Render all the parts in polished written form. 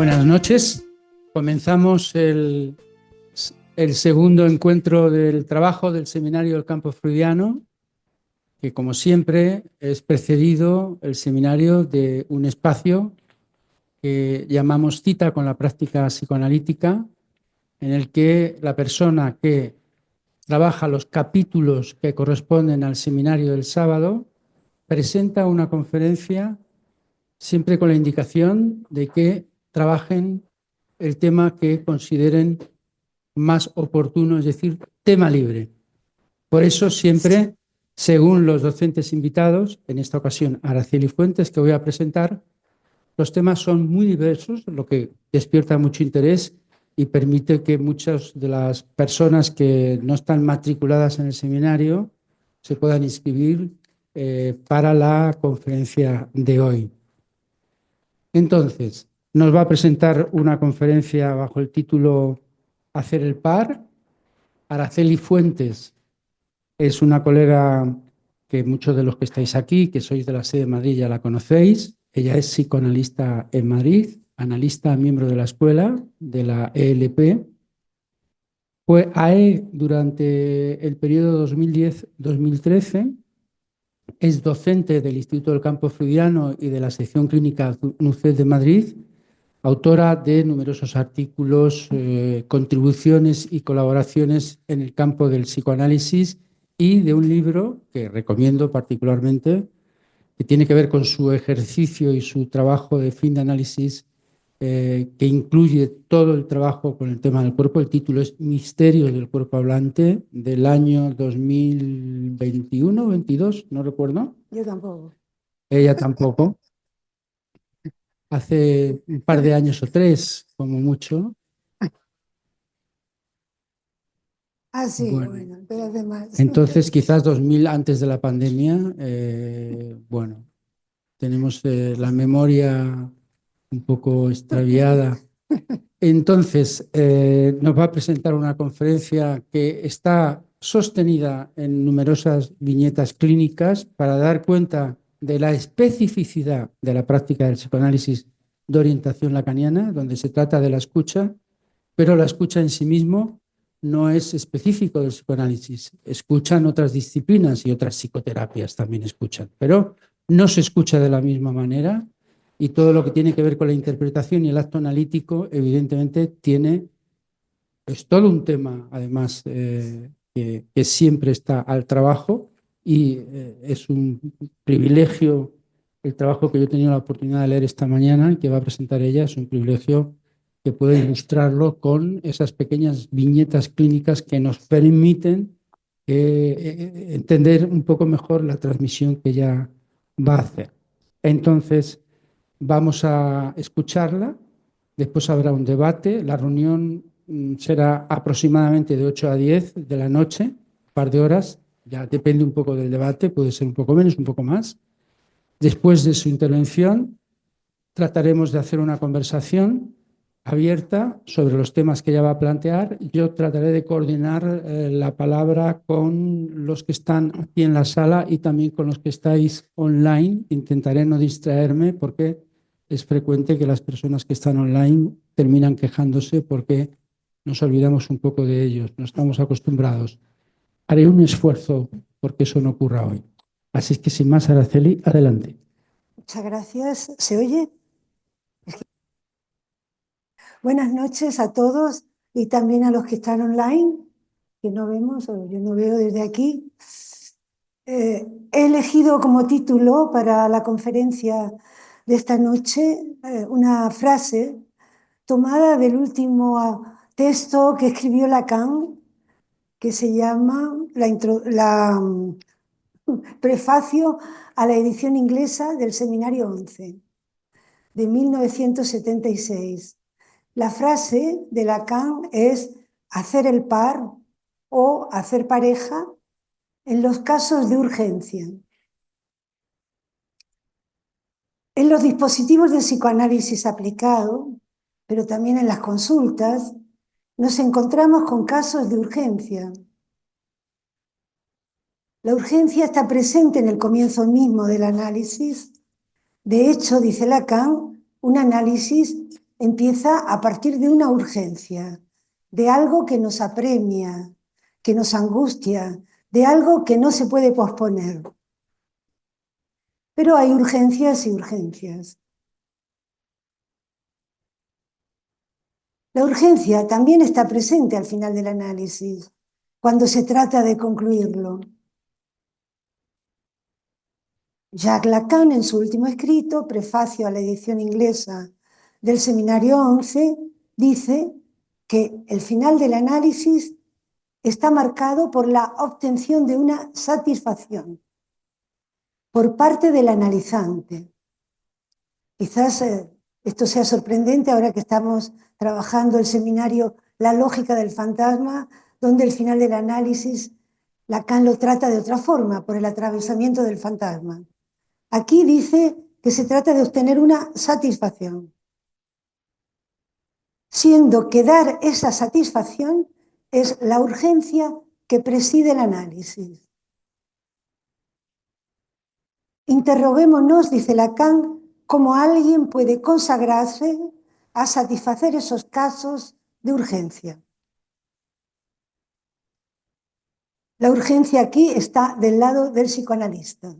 Buenas noches. Comenzamos el segundo encuentro del trabajo del Seminario del Campo Freudiano, que como siempre es precedido el seminario de un espacio que llamamos cita con la práctica psicoanalítica, en el que la persona que trabaja los capítulos que corresponden al seminario del sábado presenta una conferencia siempre con la indicación de que trabajen el tema que consideren más oportuno, es decir, tema libre. Por eso siempre, según los docentes invitados, en esta ocasión Araceli Fuentes, que voy a presentar, los temas son muy diversos, lo que despierta mucho interés y permite que muchas de las personas que no están matriculadas en el seminario se puedan inscribir para la conferencia de hoy. Entonces, nos va a presentar una conferencia bajo el título Hacer el par. Araceli Fuentes es una colega que muchos de los que estáis aquí, que sois de la sede de Madrid, ya la conocéis. Ella es psicoanalista en Madrid, analista, miembro de la escuela, de la ELP. Fue AE durante el periodo 2010-2013. Es docente del Instituto del Campo Freudiano y de la sección clínica NUCED de Madrid, autora de numerosos artículos, contribuciones y colaboraciones en el campo del psicoanálisis y de un libro que recomiendo particularmente, que tiene que ver con su ejercicio y su trabajo de fin de análisis, que incluye todo el trabajo con el tema del cuerpo. El título es Misterios del cuerpo hablante, del año 2021, 22, no recuerdo. Yo tampoco. Ella tampoco. Hace un par de años o tres, como mucho. Ah, sí, bueno, pero además. Entonces, quizás 2000 antes de la pandemia, bueno, tenemos la memoria un poco extraviada. Entonces, nos va a presentar una conferencia que está sostenida en numerosas viñetas clínicas para dar cuenta de la especificidad de la práctica del psicoanálisis de orientación lacaniana, donde se trata de la escucha, pero la escucha en sí mismo no es específico del psicoanálisis. Escuchan otras disciplinas y otras psicoterapias también escuchan, pero no se escucha de la misma manera. Y todo lo que tiene que ver con la interpretación y el acto analítico, evidentemente, es todo un tema, además, que siempre está al trabajo y es un privilegio el trabajo que yo he tenido la oportunidad de leer esta mañana y que va a presentar ella. Es un privilegio que pueda ilustrarlo con esas pequeñas viñetas clínicas que nos permiten entender un poco mejor la transmisión que ella va a hacer. Entonces, vamos a escucharla, después habrá un debate. La reunión será aproximadamente de 8 a 10 de la noche, un par de horas, ya depende un poco del debate, puede ser un poco menos, un poco más. Después de su intervención, trataremos de hacer una conversación abierta sobre los temas que ella va a plantear. Yo trataré de coordinar la palabra con los que están aquí en la sala y también con los que estáis online. Intentaré no distraerme porque es frecuente que las personas que están online terminan quejándose porque nos olvidamos un poco de ellos, no estamos acostumbrados. Haré un esfuerzo porque eso no ocurra hoy. Así que sin más, Araceli, adelante. Muchas gracias. ¿Se oye? Buenas noches a todos y también a los que están online, que no vemos, o yo no veo desde aquí. He elegido como título para la conferencia de esta noche una frase tomada del último texto que escribió Lacan, que se llama Prefacio a la edición inglesa del Seminario 11, de 1976. La frase de Lacan es hacer el par o hacer pareja en los casos de urgencia. En los dispositivos de psicoanálisis aplicado, pero también en las consultas, nos encontramos con casos de urgencia. La urgencia está presente en el comienzo mismo del análisis. De hecho, dice Lacan, un análisis empieza a partir de una urgencia, de algo que nos apremia, que nos angustia, de algo que no se puede posponer. Pero hay urgencias y urgencias. La urgencia también está presente al final del análisis, cuando se trata de concluirlo. Jacques Lacan, en su último escrito, prefacio a la edición inglesa del Seminario 11, dice que el final del análisis está marcado por la obtención de una satisfacción por parte del analizante. Quizás esto sea sorprendente ahora que estamos trabajando el seminario La lógica del fantasma, donde el final del análisis Lacan lo trata de otra forma, por el atravesamiento del fantasma. Aquí dice que se trata de obtener una satisfacción, siendo que dar esa satisfacción es la urgencia que preside el análisis. Interroguémonos, dice Lacan, cómo alguien puede consagrarse a satisfacer esos casos de urgencia. La urgencia aquí está del lado del psicoanalista,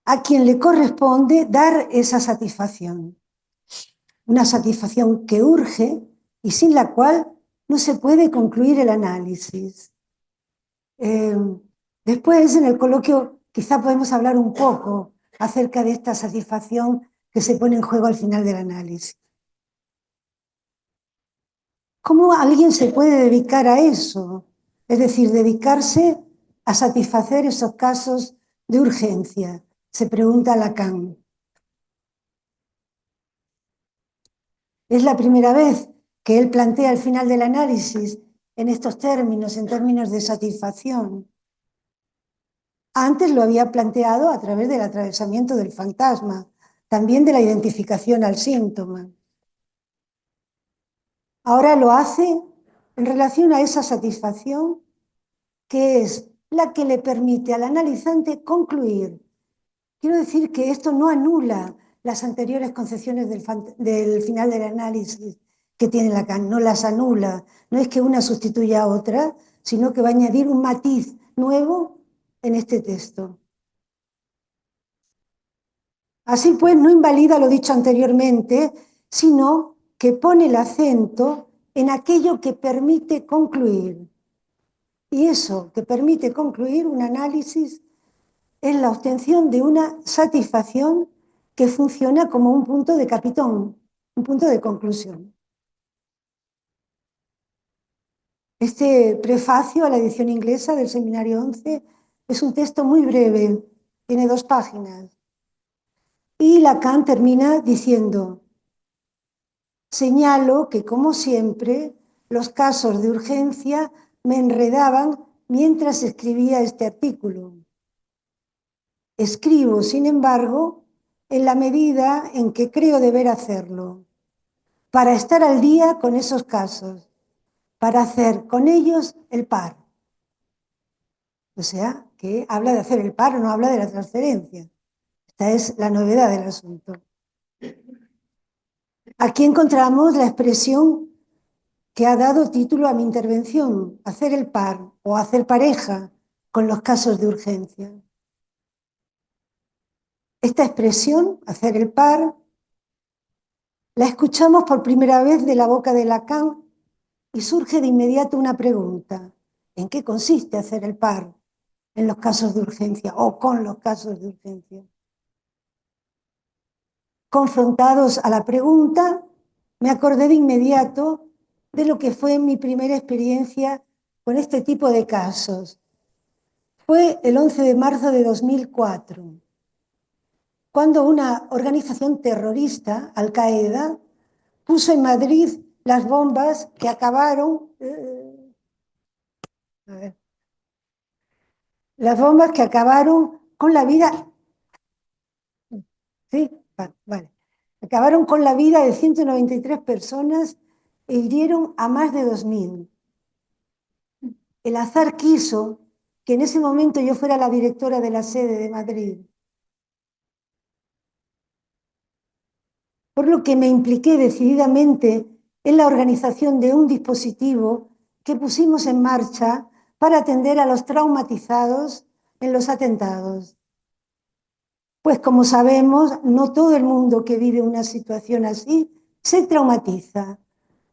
a quien le corresponde dar esa satisfacción. Una satisfacción que urge y sin la cual no se puede concluir el análisis. Después, en el coloquio, quizá podemos hablar un poco acerca de esta satisfacción que se pone en juego al final del análisis. ¿Cómo alguien se puede dedicar a eso? Es decir, dedicarse a satisfacer esos casos de urgencia, se pregunta Lacan. Es la primera vez que él plantea el final del análisis en estos términos, en términos de satisfacción. Antes lo había planteado a través del atravesamiento del fantasma, también de la identificación al síntoma. Ahora lo hace en relación a esa satisfacción que es la que le permite al analizante concluir. Quiero decir que esto no anula las anteriores concepciones del final del análisis que tiene Lacan, no las anula. No es que una sustituya a otra, sino que va a añadir un matiz nuevo en este texto. Así pues, no invalida lo dicho anteriormente, sino que pone el acento en aquello que permite concluir. Y eso que permite concluir un análisis es la obtención de una satisfacción que funciona como un punto de capitón, un punto de conclusión. Este prefacio a la edición inglesa del Seminario 11 es un texto muy breve, tiene 2 páginas. Y Lacan termina diciendo: señalo que, como siempre, los casos de urgencia me enredaban mientras escribía este artículo. Escribo, sin embargo, en la medida en que creo deber hacerlo, para estar al día con esos casos, para hacer con ellos el par. O sea, que habla de hacer el par, no habla de la transferencia. Esta es la novedad del asunto. Aquí encontramos la expresión que ha dado título a mi intervención, hacer el par o hacer pareja con los casos de urgencia. Esta expresión, hacer el par, la escuchamos por primera vez de la boca de Lacan y surge de inmediato una pregunta: ¿en qué consiste hacer el par en los casos de urgencia o con los casos de urgencia? Confrontados a la pregunta, me acordé de inmediato de lo que fue mi primera experiencia con este tipo de casos. Fue el 11 de marzo de 2004, cuando una organización terrorista, Al-Qaeda, puso en Madrid las bombas que acabaron... las bombas que acabaron con la vida... ¿Sí? Vale. Acabaron con la vida de 193 personas e hirieron a más de 2000. El azar quiso que en ese momento yo fuera la directora de la sede de Madrid. por lo que me impliqué decididamente en la organización de un dispositivo que pusimos en marcha para atender a los traumatizados en los atentados. Pues como sabemos, no todo el mundo que vive una situación así se traumatiza.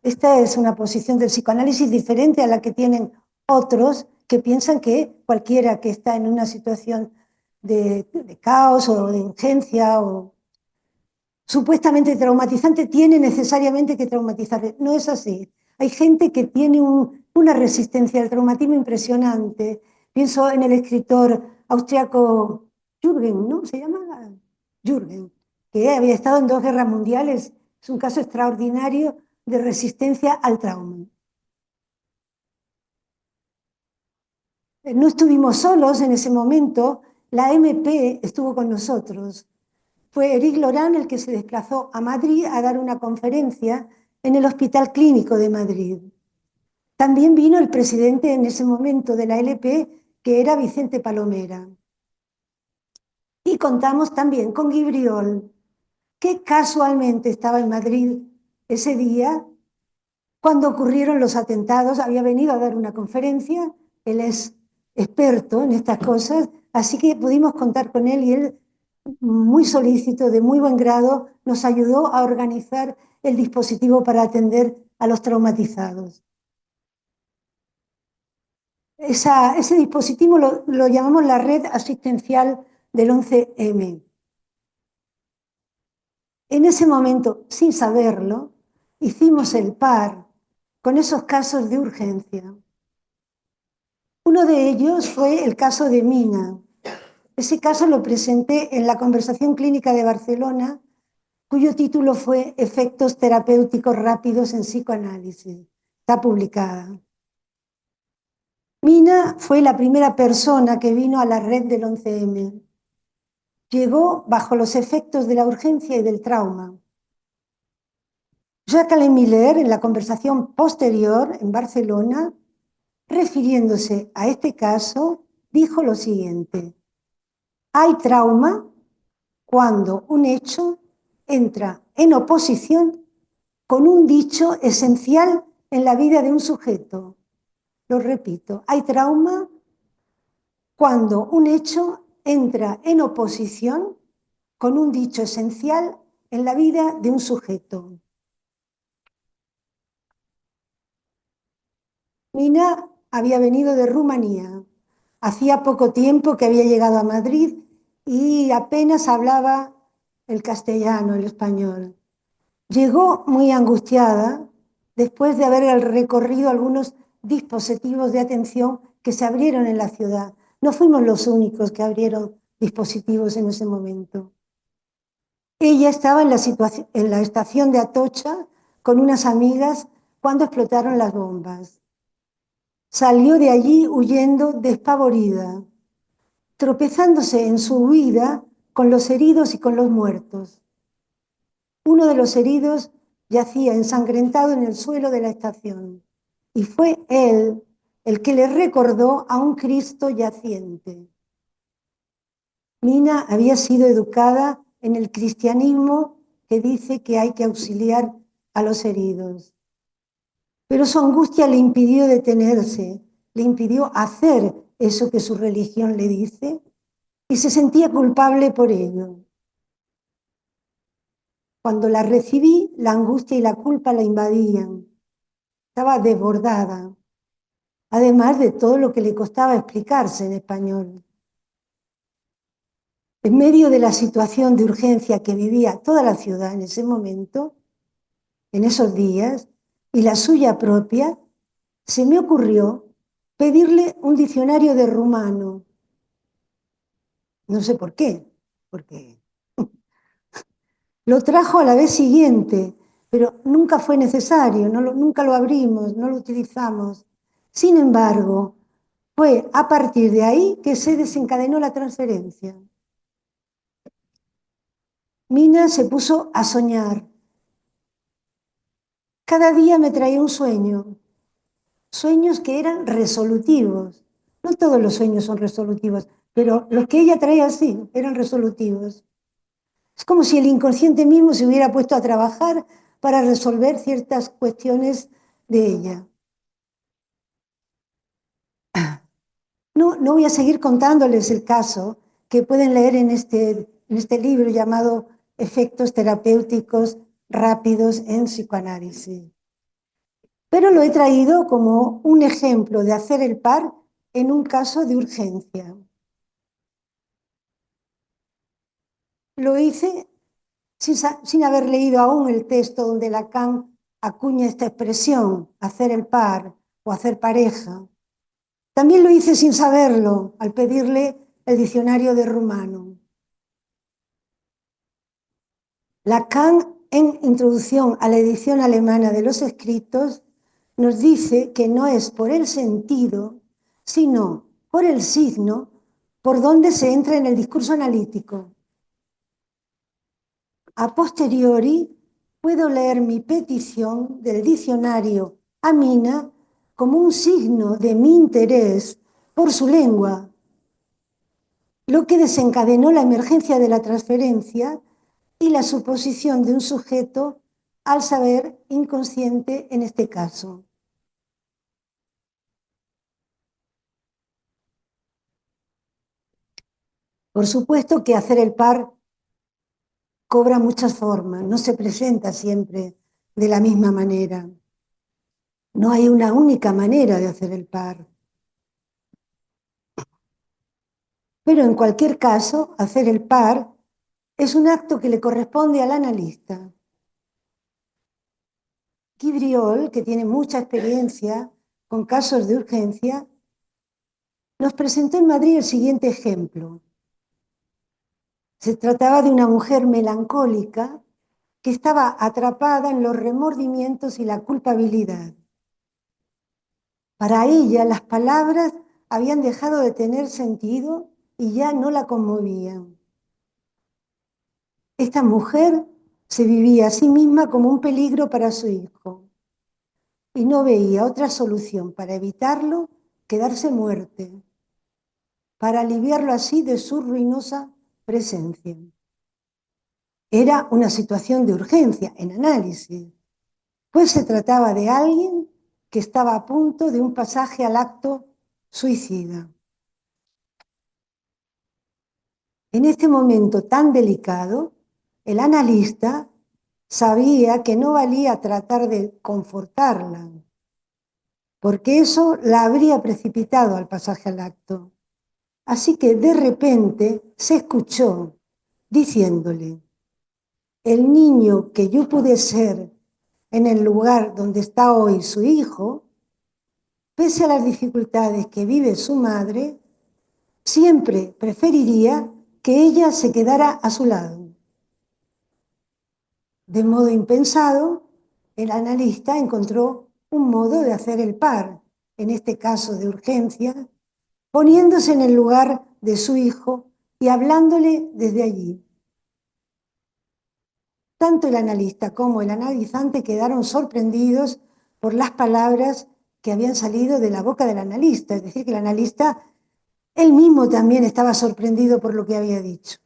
Esta es una posición del psicoanálisis diferente a la que tienen otros que piensan que cualquiera que está en una situación de caos o de urgencia o supuestamente traumatizante tiene necesariamente que traumatizar. No es así. Hay gente que tiene una resistencia al traumatismo impresionante. Pienso en el escritor austriaco Jürgen, ¿no? ¿Se llama? Jürgen, que había estado en 2 guerras mundiales. Es un caso extraordinario de resistencia al trauma. No estuvimos solos en ese momento. La MP estuvo con nosotros. Fue Eric Lorán el que se desplazó a Madrid a dar una conferencia en el Hospital Clínico de Madrid. También vino el presidente en ese momento de la LP, que era Vicente Palomera. Y contamos también con Guibriol, que casualmente estaba en Madrid ese día cuando ocurrieron los atentados. Había venido a dar una conferencia, él es experto en estas cosas, así que pudimos contar con él y él, muy solícito, de muy buen grado, nos ayudó a organizar el dispositivo para atender a los traumatizados. Ese dispositivo lo llamamos la red asistencial del 11M. En ese momento, sin saberlo, hicimos el par con esos casos de urgencia. Uno de ellos fue el caso de Mina. Ese caso lo presenté en la Conversación Clínica de Barcelona, cuyo título fue Efectos terapéuticos rápidos en psicoanálisis. Está publicada. Mina fue la primera persona que vino a la red del 11M. Llegó bajo los efectos de la urgencia y del trauma. Jacqueline Miller, en la conversación posterior en Barcelona, refiriéndose a este caso, dijo lo siguiente: hay trauma cuando un hecho entra en oposición con un dicho esencial en la vida de un sujeto. Lo repito, hay trauma cuando un hecho entra en oposición con un dicho esencial en la vida de un sujeto. Mina había venido de Rumanía. Hacía poco tiempo que había llegado a Madrid y apenas hablaba el castellano, el español. Llegó muy angustiada después de haber recorrido algunos dispositivos de atención que se abrieron en la ciudad. No fuimos los únicos que abrieron dispositivos en ese momento. Ella estaba en la estación de Atocha con unas amigas cuando explotaron las bombas. Salió de allí huyendo despavorida, tropezándose en su huida con los heridos y con los muertos. Uno de los heridos yacía ensangrentado en el suelo de la estación y fue él el que le recordó a un Cristo yaciente. Mina había sido educada en el cristianismo que dice que hay que auxiliar a los heridos. Pero su angustia le impidió detenerse, le impidió hacer eso que su religión le dice y se sentía culpable por ello. Cuando la recibí, la angustia y la culpa la invadían. Estaba desbordada, además de todo lo que le costaba explicarse en español. En medio de la situación de urgencia que vivía toda la ciudad en ese momento, en esos días, y la suya propia, se me ocurrió pedirle un diccionario de rumano. No sé por qué, porque lo trajo a la vez siguiente, pero nunca fue necesario, nunca lo abrimos, no lo utilizamos. Sin embargo, fue a partir de ahí que se desencadenó la transferencia. Mina se puso a soñar. Cada día me traía un sueño, sueños que eran resolutivos. No todos los sueños son resolutivos, pero los que ella traía sí, eran resolutivos. Es como si el inconsciente mismo se hubiera puesto a trabajar para resolver ciertas cuestiones de ella. No voy a seguir contándoles el caso que pueden leer en este libro llamado Efectos terapéuticos rápidos en psicoanálisis. Pero lo he traído como un ejemplo de hacer el par en un caso de urgencia. Lo hice sin haber leído aún el texto donde Lacan acuña esta expresión, hacer el par o hacer pareja. También lo hice sin saberlo al pedirle el diccionario de rumano. Lacan, en Introducción a la edición alemana de los escritos, nos dice que no es por el sentido, sino por el signo por donde se entra en el discurso analítico. A posteriori, puedo leer mi petición del diccionario a Mina como un signo de mi interés por su lengua, lo que desencadenó la emergencia de la transferencia y la suposición de un sujeto al saber inconsciente en este caso. Por supuesto que hacer el par cobra muchas formas, no se presenta siempre de la misma manera. No hay una única manera de hacer el par. Pero en cualquier caso, hacer el par es un acto que le corresponde al analista. Guy Briol, que tiene mucha experiencia con casos de urgencia, nos presentó en Madrid el siguiente ejemplo. Se trataba de una mujer melancólica que estaba atrapada en los remordimientos y la culpabilidad. Para ella las palabras habían dejado de tener sentido y ya no la conmovían. Esta mujer se vivía a sí misma como un peligro para su hijo y no veía otra solución para evitarlo que darse muerte, para aliviarlo así de su ruinosa presencia. Era una situación de urgencia en análisis, pues se trataba de alguien que estaba a punto de un pasaje al acto suicida. En este momento tan delicado, el analista sabía que no valía tratar de confortarla, porque eso la habría precipitado al pasaje al acto. Así que de repente se escuchó diciéndole: el niño que yo pude ser en el lugar donde está hoy su hijo, pese a las dificultades que vive su madre, siempre preferiría que ella se quedara a su lado. De modo impensado, el analista encontró un modo de hacer el par, en este caso de urgencia, poniéndose en el lugar de su hijo y hablándole desde allí. Tanto el analista como el analizante quedaron sorprendidos por las palabras que habían salido de la boca del analista, es decir, que el analista él mismo también estaba sorprendido por lo que había dicho.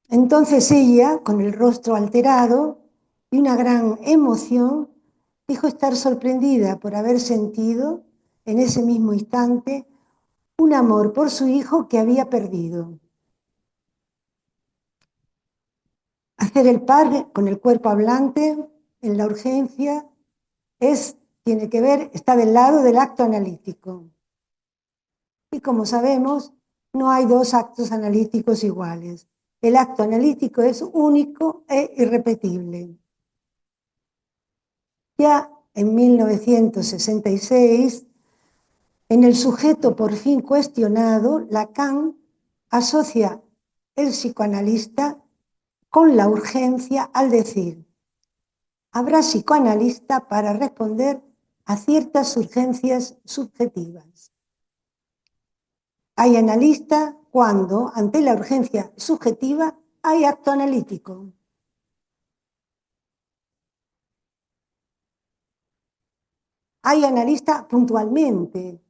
Entonces ella, con el rostro alterado y una gran emoción, dijo estar sorprendida por haber sentido en ese mismo instante un amor por su hijo que había perdido. Hacer el par con el cuerpo hablante en la urgencia tiene que ver, está del lado del acto analítico. Y como sabemos, no hay dos actos analíticos iguales. El acto analítico es único e irrepetible. Ya en 1966, en el sujeto por fin cuestionado, Lacan asocia el psicoanalista con la urgencia al decir: habrá psicoanalista para responder a ciertas urgencias subjetivas. Hay analista cuando, ante la urgencia subjetiva, hay acto analítico. Hay analista puntualmente.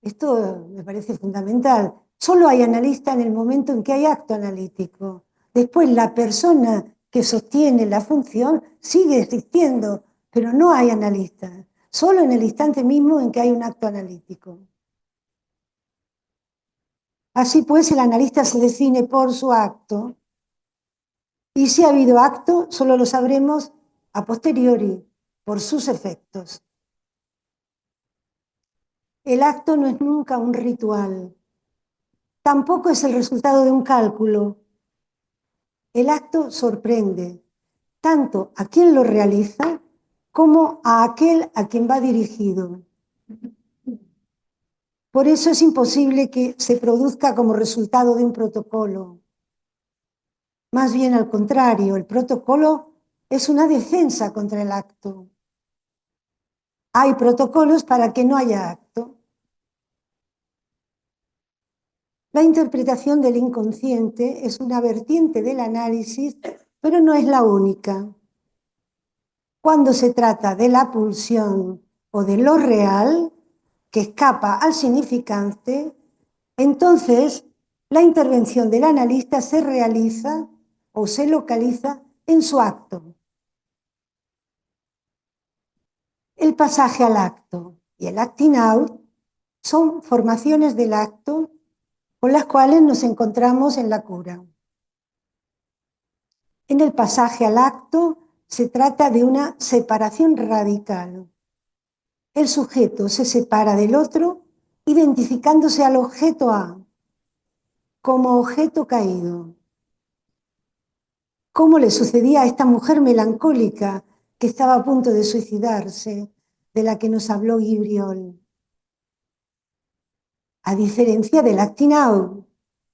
Esto me parece fundamental. Solo hay analista en el momento en que hay acto analítico. Después la persona que sostiene la función sigue existiendo, pero no hay analista. Solo en el instante mismo en que hay un acto analítico. Así pues, el analista se define por su acto, y si ha habido acto, solo lo sabremos a posteriori, por sus efectos. El acto no es nunca un ritual, tampoco es el resultado de un cálculo. El acto sorprende, tanto a quien lo realiza como a aquel a quien va dirigido. Por eso es imposible que se produzca como resultado de un protocolo. Más bien al contrario, el protocolo es una defensa contra el acto. Hay protocolos para que no haya acto. La interpretación del inconsciente es una vertiente del análisis, pero no es la única. Cuando se trata de la pulsión o de lo real, que escapa al significante, entonces la intervención del analista se realiza o se localiza en su acto. El pasaje al acto y el acting out son formaciones del acto con las cuales nos encontramos en la cura. En el pasaje al acto se trata de una separación radical. El sujeto se separa del otro identificándose al objeto A como objeto caído. ¿Cómo le sucedía a esta mujer melancólica que estaba a punto de suicidarse, de la que nos habló Guibriol? A diferencia del acting out,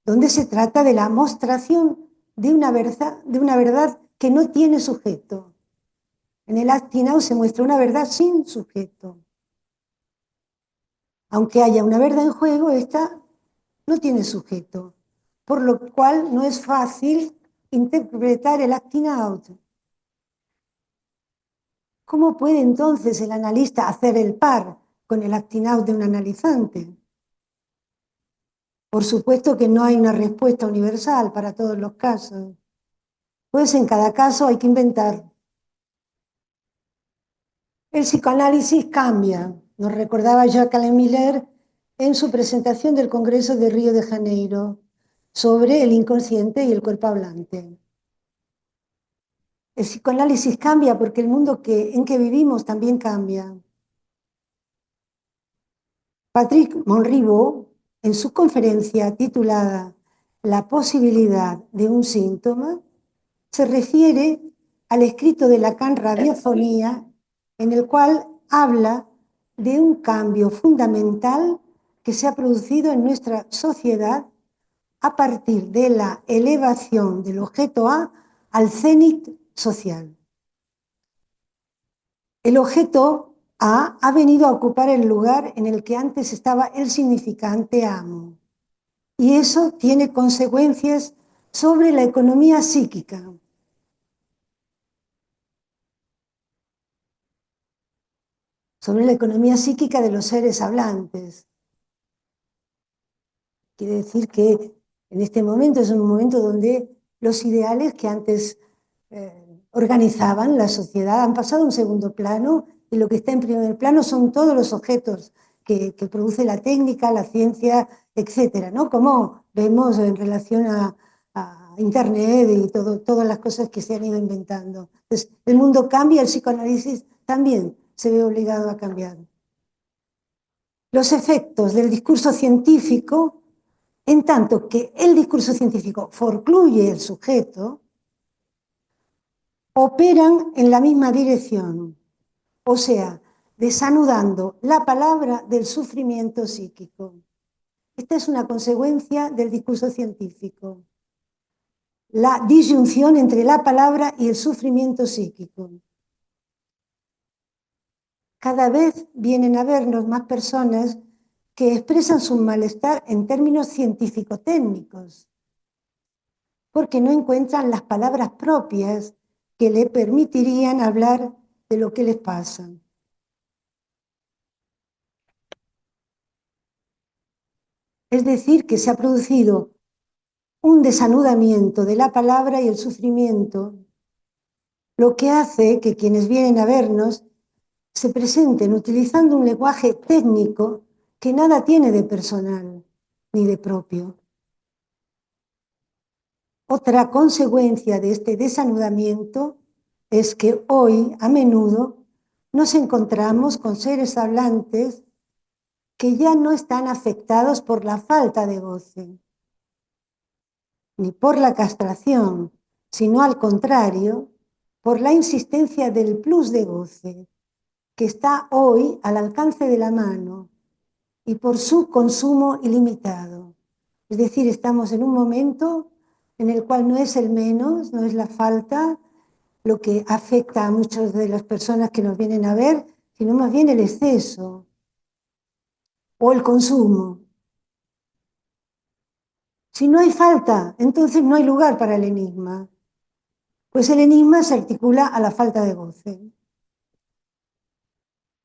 donde se trata de la mostración de una verdad que no tiene sujeto. En el acting out se muestra una verdad sin sujeto. Aunque haya una verdad en juego, esta no tiene sujeto, por lo cual no es fácil interpretar el acting out. ¿Cómo puede entonces el analista hacer el par con el acting out de un analizante? Por supuesto que no hay una respuesta universal para todos los casos, pues en cada caso hay que inventar. El psicoanálisis cambia, nos recordaba Jacques Miller en su presentación del Congreso de Río de Janeiro sobre el inconsciente y el cuerpo hablante. El psicoanálisis cambia porque el mundo en que vivimos también cambia. Patrick Monribot, en su conferencia titulada La posibilidad de un síntoma, se refiere al escrito de Lacan Radiofonía, en el cual habla de un cambio fundamental que se ha producido en nuestra sociedad a partir de la elevación del objeto A al cenit social. El objeto A ha venido a ocupar el lugar en el que antes estaba el significante amo. Y eso tiene consecuencias sobre la economía psíquica. Sobre la economía psíquica de los seres hablantes. Quiere decir que en este momento es un momento donde los ideales que antes organizaban la sociedad han pasado a un segundo plano y lo que está en primer plano son todos los objetos que produce la técnica, la ciencia, etcétera, ¿no? Como vemos en relación a Internet y todas las cosas que se han ido inventando. Entonces, el mundo cambia, el psicoanálisis también se ve obligado a cambiar. Los efectos del discurso científico, en tanto que el discurso científico forcluye el sujeto, operan en la misma dirección, o sea, desanudando la palabra del sufrimiento psíquico. Esta es una consecuencia del discurso científico, la disyunción entre la palabra y el sufrimiento psíquico. Cada vez vienen a vernos más personas que expresan su malestar en términos científico-técnicos, porque no encuentran las palabras propias que le permitirían hablar de lo que les pasa. Es decir, que se ha producido un desanudamiento de la palabra y el sufrimiento, lo que hace que quienes vienen a vernos se presenten utilizando un lenguaje técnico que nada tiene de personal ni de propio. Otra consecuencia de este desanudamiento es que hoy, a menudo, nos encontramos con seres hablantes que ya no están afectados por la falta de goce, ni por la castración, sino al contrario, por la insistencia del plus de goce, que está hoy al alcance de la mano y por su consumo ilimitado. Es decir, estamos en un momento en el cual no es el menos, no es la falta lo que afecta a muchas de las personas que nos vienen a ver, sino más bien el exceso o el consumo. Si no hay falta, entonces no hay lugar para el enigma, pues el enigma se articula a la falta de goce.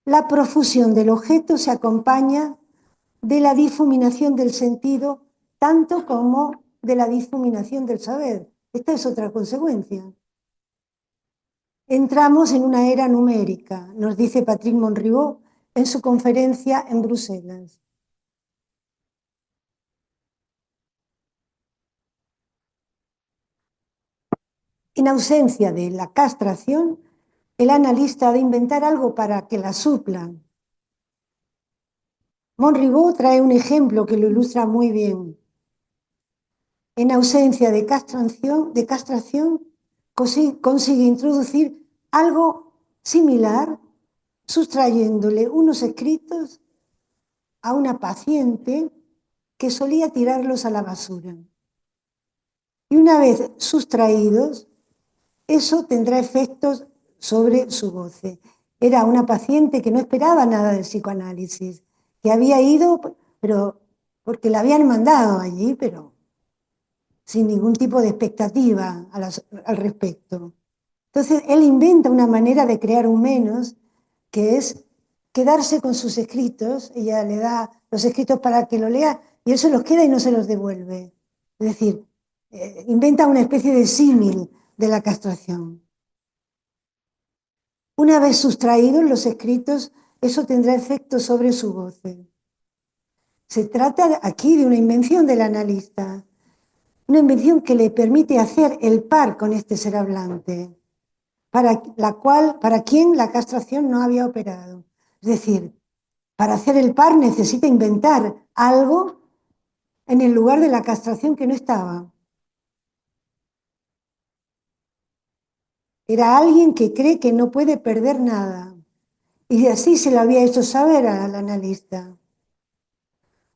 La profusión del objeto se acompaña de la difuminación del sentido, tanto como de la difuminación del saber. Esta es otra consecuencia. Entramos en una era numérica, nos dice Patrick Monribot en su conferencia en Bruselas. En ausencia de la castración, el analista ha de inventar algo para que la suplan. Monribot trae un ejemplo que lo ilustra muy bien. En ausencia de castración consigue introducir algo similar, sustrayéndole unos escritos a una paciente que solía tirarlos a la basura. Y una vez sustraídos, eso tendrá efectos sobre su goce. Era una paciente que no esperaba nada del psicoanálisis, que había ido, pero porque la habían mandado allí, pero sin ningún tipo de expectativa al respecto. Entonces, él inventa una manera de crear un menos, que es quedarse con sus escritos. Ella le da los escritos para que lo lea y él se los queda y no se los devuelve. Es decir, inventa una especie de símil de la castración. Una vez sustraídos los escritos, eso tendrá efecto sobre su goce. Se trata aquí de una invención del analista, una invención que le permite hacer el par con este ser hablante, para quien la castración no había operado. Es decir, para hacer el par necesita inventar algo en el lugar de la castración que no estaba. Era alguien que cree que no puede perder nada. Y así se lo había hecho saber al analista.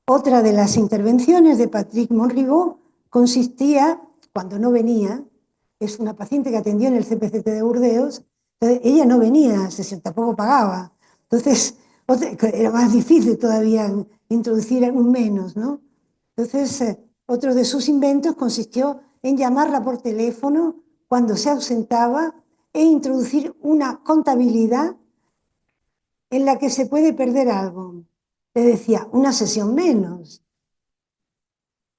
Otra de las intervenciones de Patrick Monribot consistía, cuando no venía, es una paciente que atendió en el CPCT de Burdeos, ella no venía, tampoco pagaba. Entonces, era más difícil todavía introducir un menos, ¿no? Entonces, otro de sus inventos consistió en llamarla por teléfono cuando se ausentaba e introducir una contabilidad en la que se puede perder algo. Le decía, una sesión menos.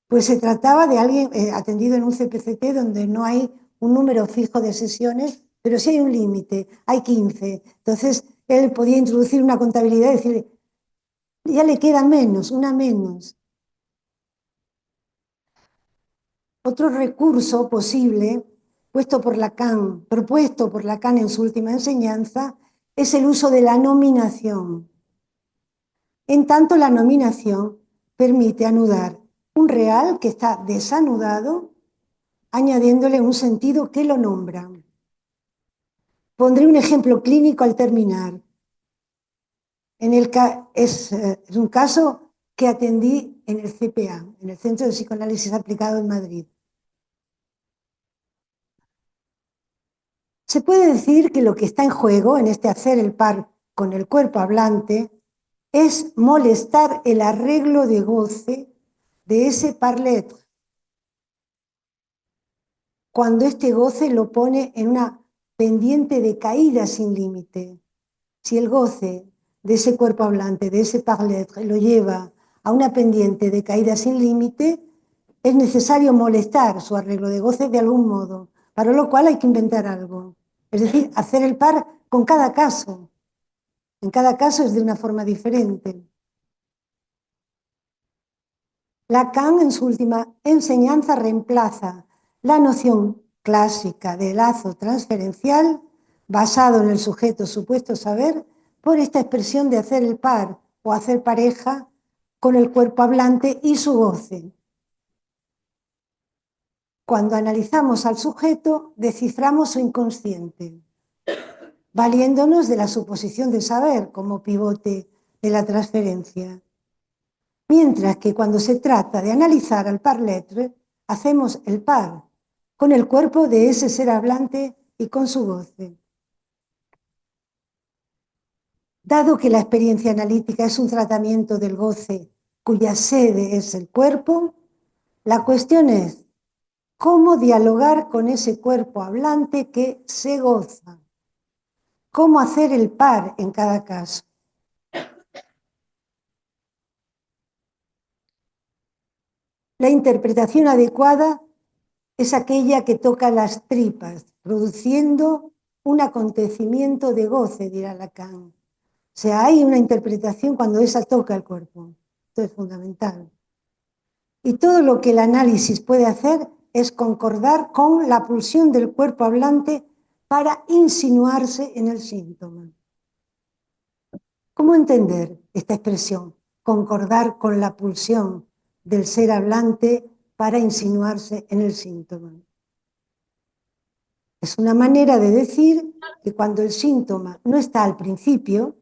Pues se trataba de alguien atendido en un CPCT donde no hay un número fijo de sesiones, pero sí hay un límite, hay 15. Entonces, él podía introducir una contabilidad y decir, ya le queda menos, una menos. Otro recurso posible, propuesto por Lacan en su última enseñanza, es el uso de la nominación. En tanto, la nominación permite anudar un real que está desanudado, añadiéndole un sentido que lo nombra. Pondré un ejemplo clínico al terminar. Es un caso que atendí en el CPA, en el Centro de Psicoanálisis Aplicado en Madrid. Se puede decir que lo que está en juego en este hacer el par con el cuerpo hablante es molestar el arreglo de goce de ese parlet, cuando este goce lo pone en una pendiente de caída sin límite. Si el goce de ese cuerpo hablante, de ese parlet, lo lleva a una pendiente de caída sin límite, es necesario molestar su arreglo de goce de algún modo, para lo cual hay que inventar algo. Es decir, hacer el par con cada caso. En cada caso es de una forma diferente. Lacan, en su última enseñanza, reemplaza la noción clásica de lazo transferencial, basado en el sujeto supuesto saber, por esta expresión de hacer el par o hacer pareja con el cuerpo hablante y su goce. Cuando analizamos al sujeto, desciframos su inconsciente, valiéndonos de la suposición de saber como pivote de la transferencia. Mientras que cuando se trata de analizar al par-lettre, hacemos el par con el cuerpo de ese ser hablante y con su goce. Dado que la experiencia analítica es un tratamiento del goce cuya sede es el cuerpo, la cuestión es cómo dialogar con ese cuerpo hablante que se goza. Cómo hacer el par en cada caso. La interpretación adecuada es aquella que toca las tripas, produciendo un acontecimiento de goce, dirá Lacan. O sea, hay una interpretación cuando esa toca el cuerpo. Esto es fundamental. Y todo lo que el análisis puede hacer es concordar con la pulsión del cuerpo hablante para insinuarse en el síntoma. ¿Cómo entender esta expresión? Concordar con la pulsión del ser hablante para insinuarse en el síntoma. Es una manera de decir que cuando el síntoma no está al principio,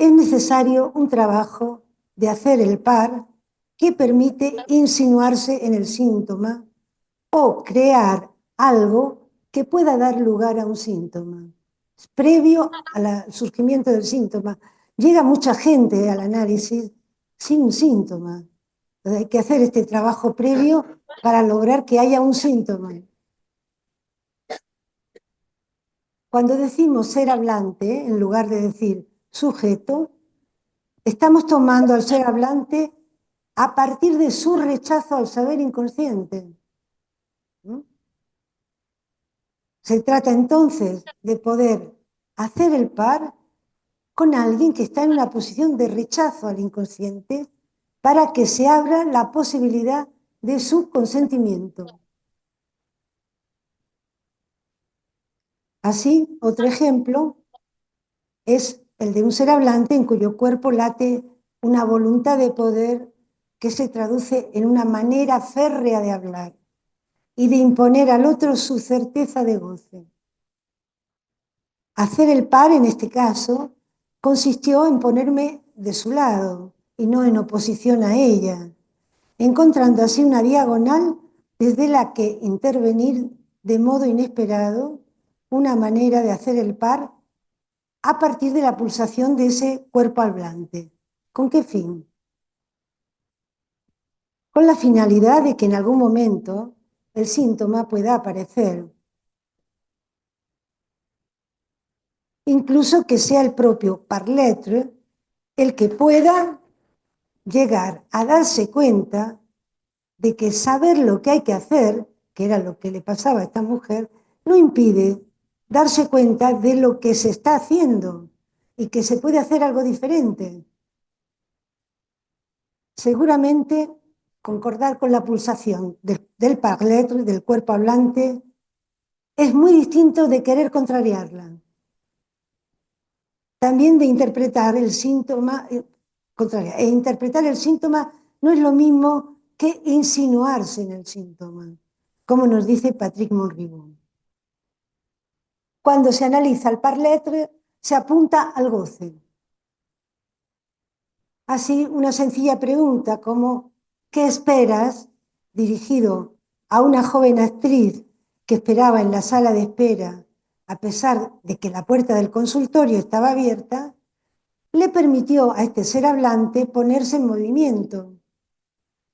es necesario un trabajo de hacer el par que permite insinuarse en el síntoma o crear algo que pueda dar lugar a un síntoma. Previo al surgimiento del síntoma, llega mucha gente al análisis sin un síntoma. Entonces hay que hacer este trabajo previo para lograr que haya un síntoma. Cuando decimos ser hablante, en lugar de decir sujeto, estamos tomando al ser hablante a partir de su rechazo al saber inconsciente. ¿No? Se trata entonces de poder hacer el par con alguien que está en una posición de rechazo al inconsciente para que se abra la posibilidad de su consentimiento. Así, otro ejemplo es el de un ser hablante en cuyo cuerpo late una voluntad de poder que se traduce en una manera férrea de hablar y de imponer al otro su certeza de goce. Hacer el par, en este caso, consistió en ponerme de su lado y no en oposición a ella, encontrando así una diagonal desde la que intervenir de modo inesperado, una manera de hacer el par a partir de la pulsación de ese cuerpo hablante. ¿Con qué fin? Con la finalidad de que en algún momento el síntoma pueda aparecer. Incluso que sea el propio par-lettre el que pueda llegar a darse cuenta de que saber lo que hay que hacer, que era lo que le pasaba a esta mujer, no impide darse cuenta de lo que se está haciendo y que se puede hacer algo diferente. Seguramente concordar con la pulsación del par-lettre, del cuerpo hablante, es muy distinto de querer contrariarla. También de interpretar el síntoma, interpretar el síntoma no es lo mismo que insinuarse en el síntoma, como nos dice Patrick Monribon. Cuando se analiza el par-lettre, se apunta al goce. Así, una sencilla pregunta como ¿qué esperas?, dirigido a una joven actriz que esperaba en la sala de espera, a pesar de que la puerta del consultorio estaba abierta, le permitió a este ser hablante ponerse en movimiento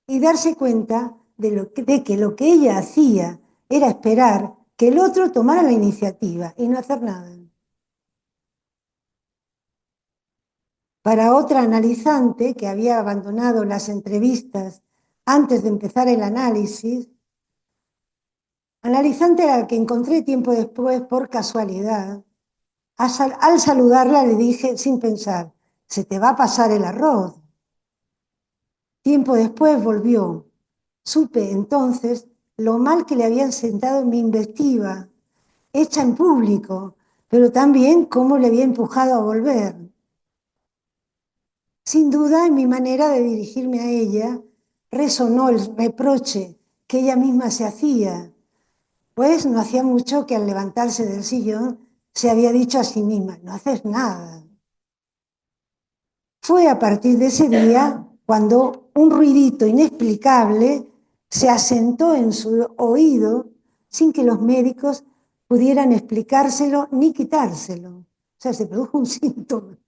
y darse cuenta de que lo que ella hacía era esperar que el otro tomara la iniciativa y no hacer nada. Para otra analizante que había abandonado las entrevistas antes de empezar el análisis, analizante a la que encontré tiempo después por casualidad, al saludarla le dije sin pensar, se te va a pasar el arroz. Tiempo después volvió. Supe entonces lo mal que le habían sentado mi investigación, hecha en público, pero también cómo le había empujado a volver. Sin duda, en mi manera de dirigirme a ella, resonó el reproche que ella misma se hacía, pues no hacía mucho que al levantarse del sillón se había dicho a sí misma, no haces nada. Fue a partir de ese día cuando un ruidito inexplicable se asentó en su oído sin que los médicos pudieran explicárselo ni quitárselo. O sea, se produjo un síntoma.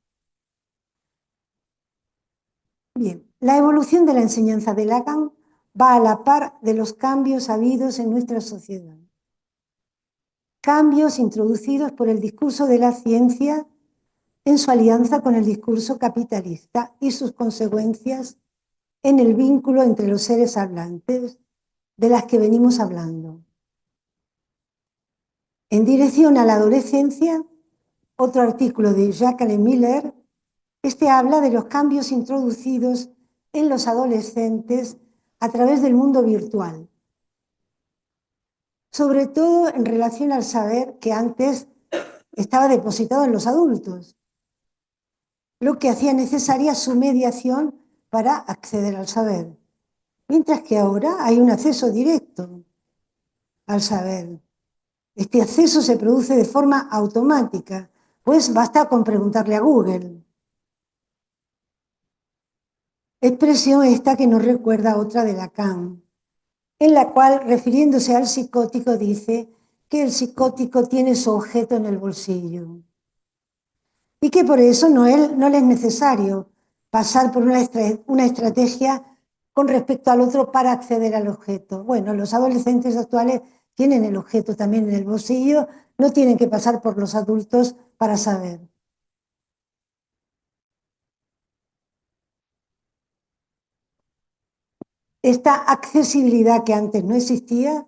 Bien, la evolución de la enseñanza de Lacan va a la par de los cambios habidos en nuestra sociedad. Cambios introducidos por el discurso de la ciencia en su alianza con el discurso capitalista y sus consecuencias en el vínculo entre los seres hablantes de las que venimos hablando. En dirección a la adolescencia, otro artículo de Jacqueline Miller, este habla de los cambios introducidos en los adolescentes a través del mundo virtual, sobre todo en relación al saber que antes estaba depositado en los adultos, lo que hacía necesaria su mediación para acceder al saber, mientras que ahora hay un acceso directo al saber. Este acceso se produce de forma automática, pues basta con preguntarle a Google. Expresión esta que nos recuerda a otra de Lacan, en la cual, refiriéndose al psicótico, dice que el psicótico tiene su objeto en el bolsillo y que por eso no le es necesario pasar por una estrategia con respecto al otro para acceder al objeto. Bueno, los adolescentes actuales tienen el objeto también en el bolsillo, no tienen que pasar por los adultos para saber. Esta accesibilidad que antes no existía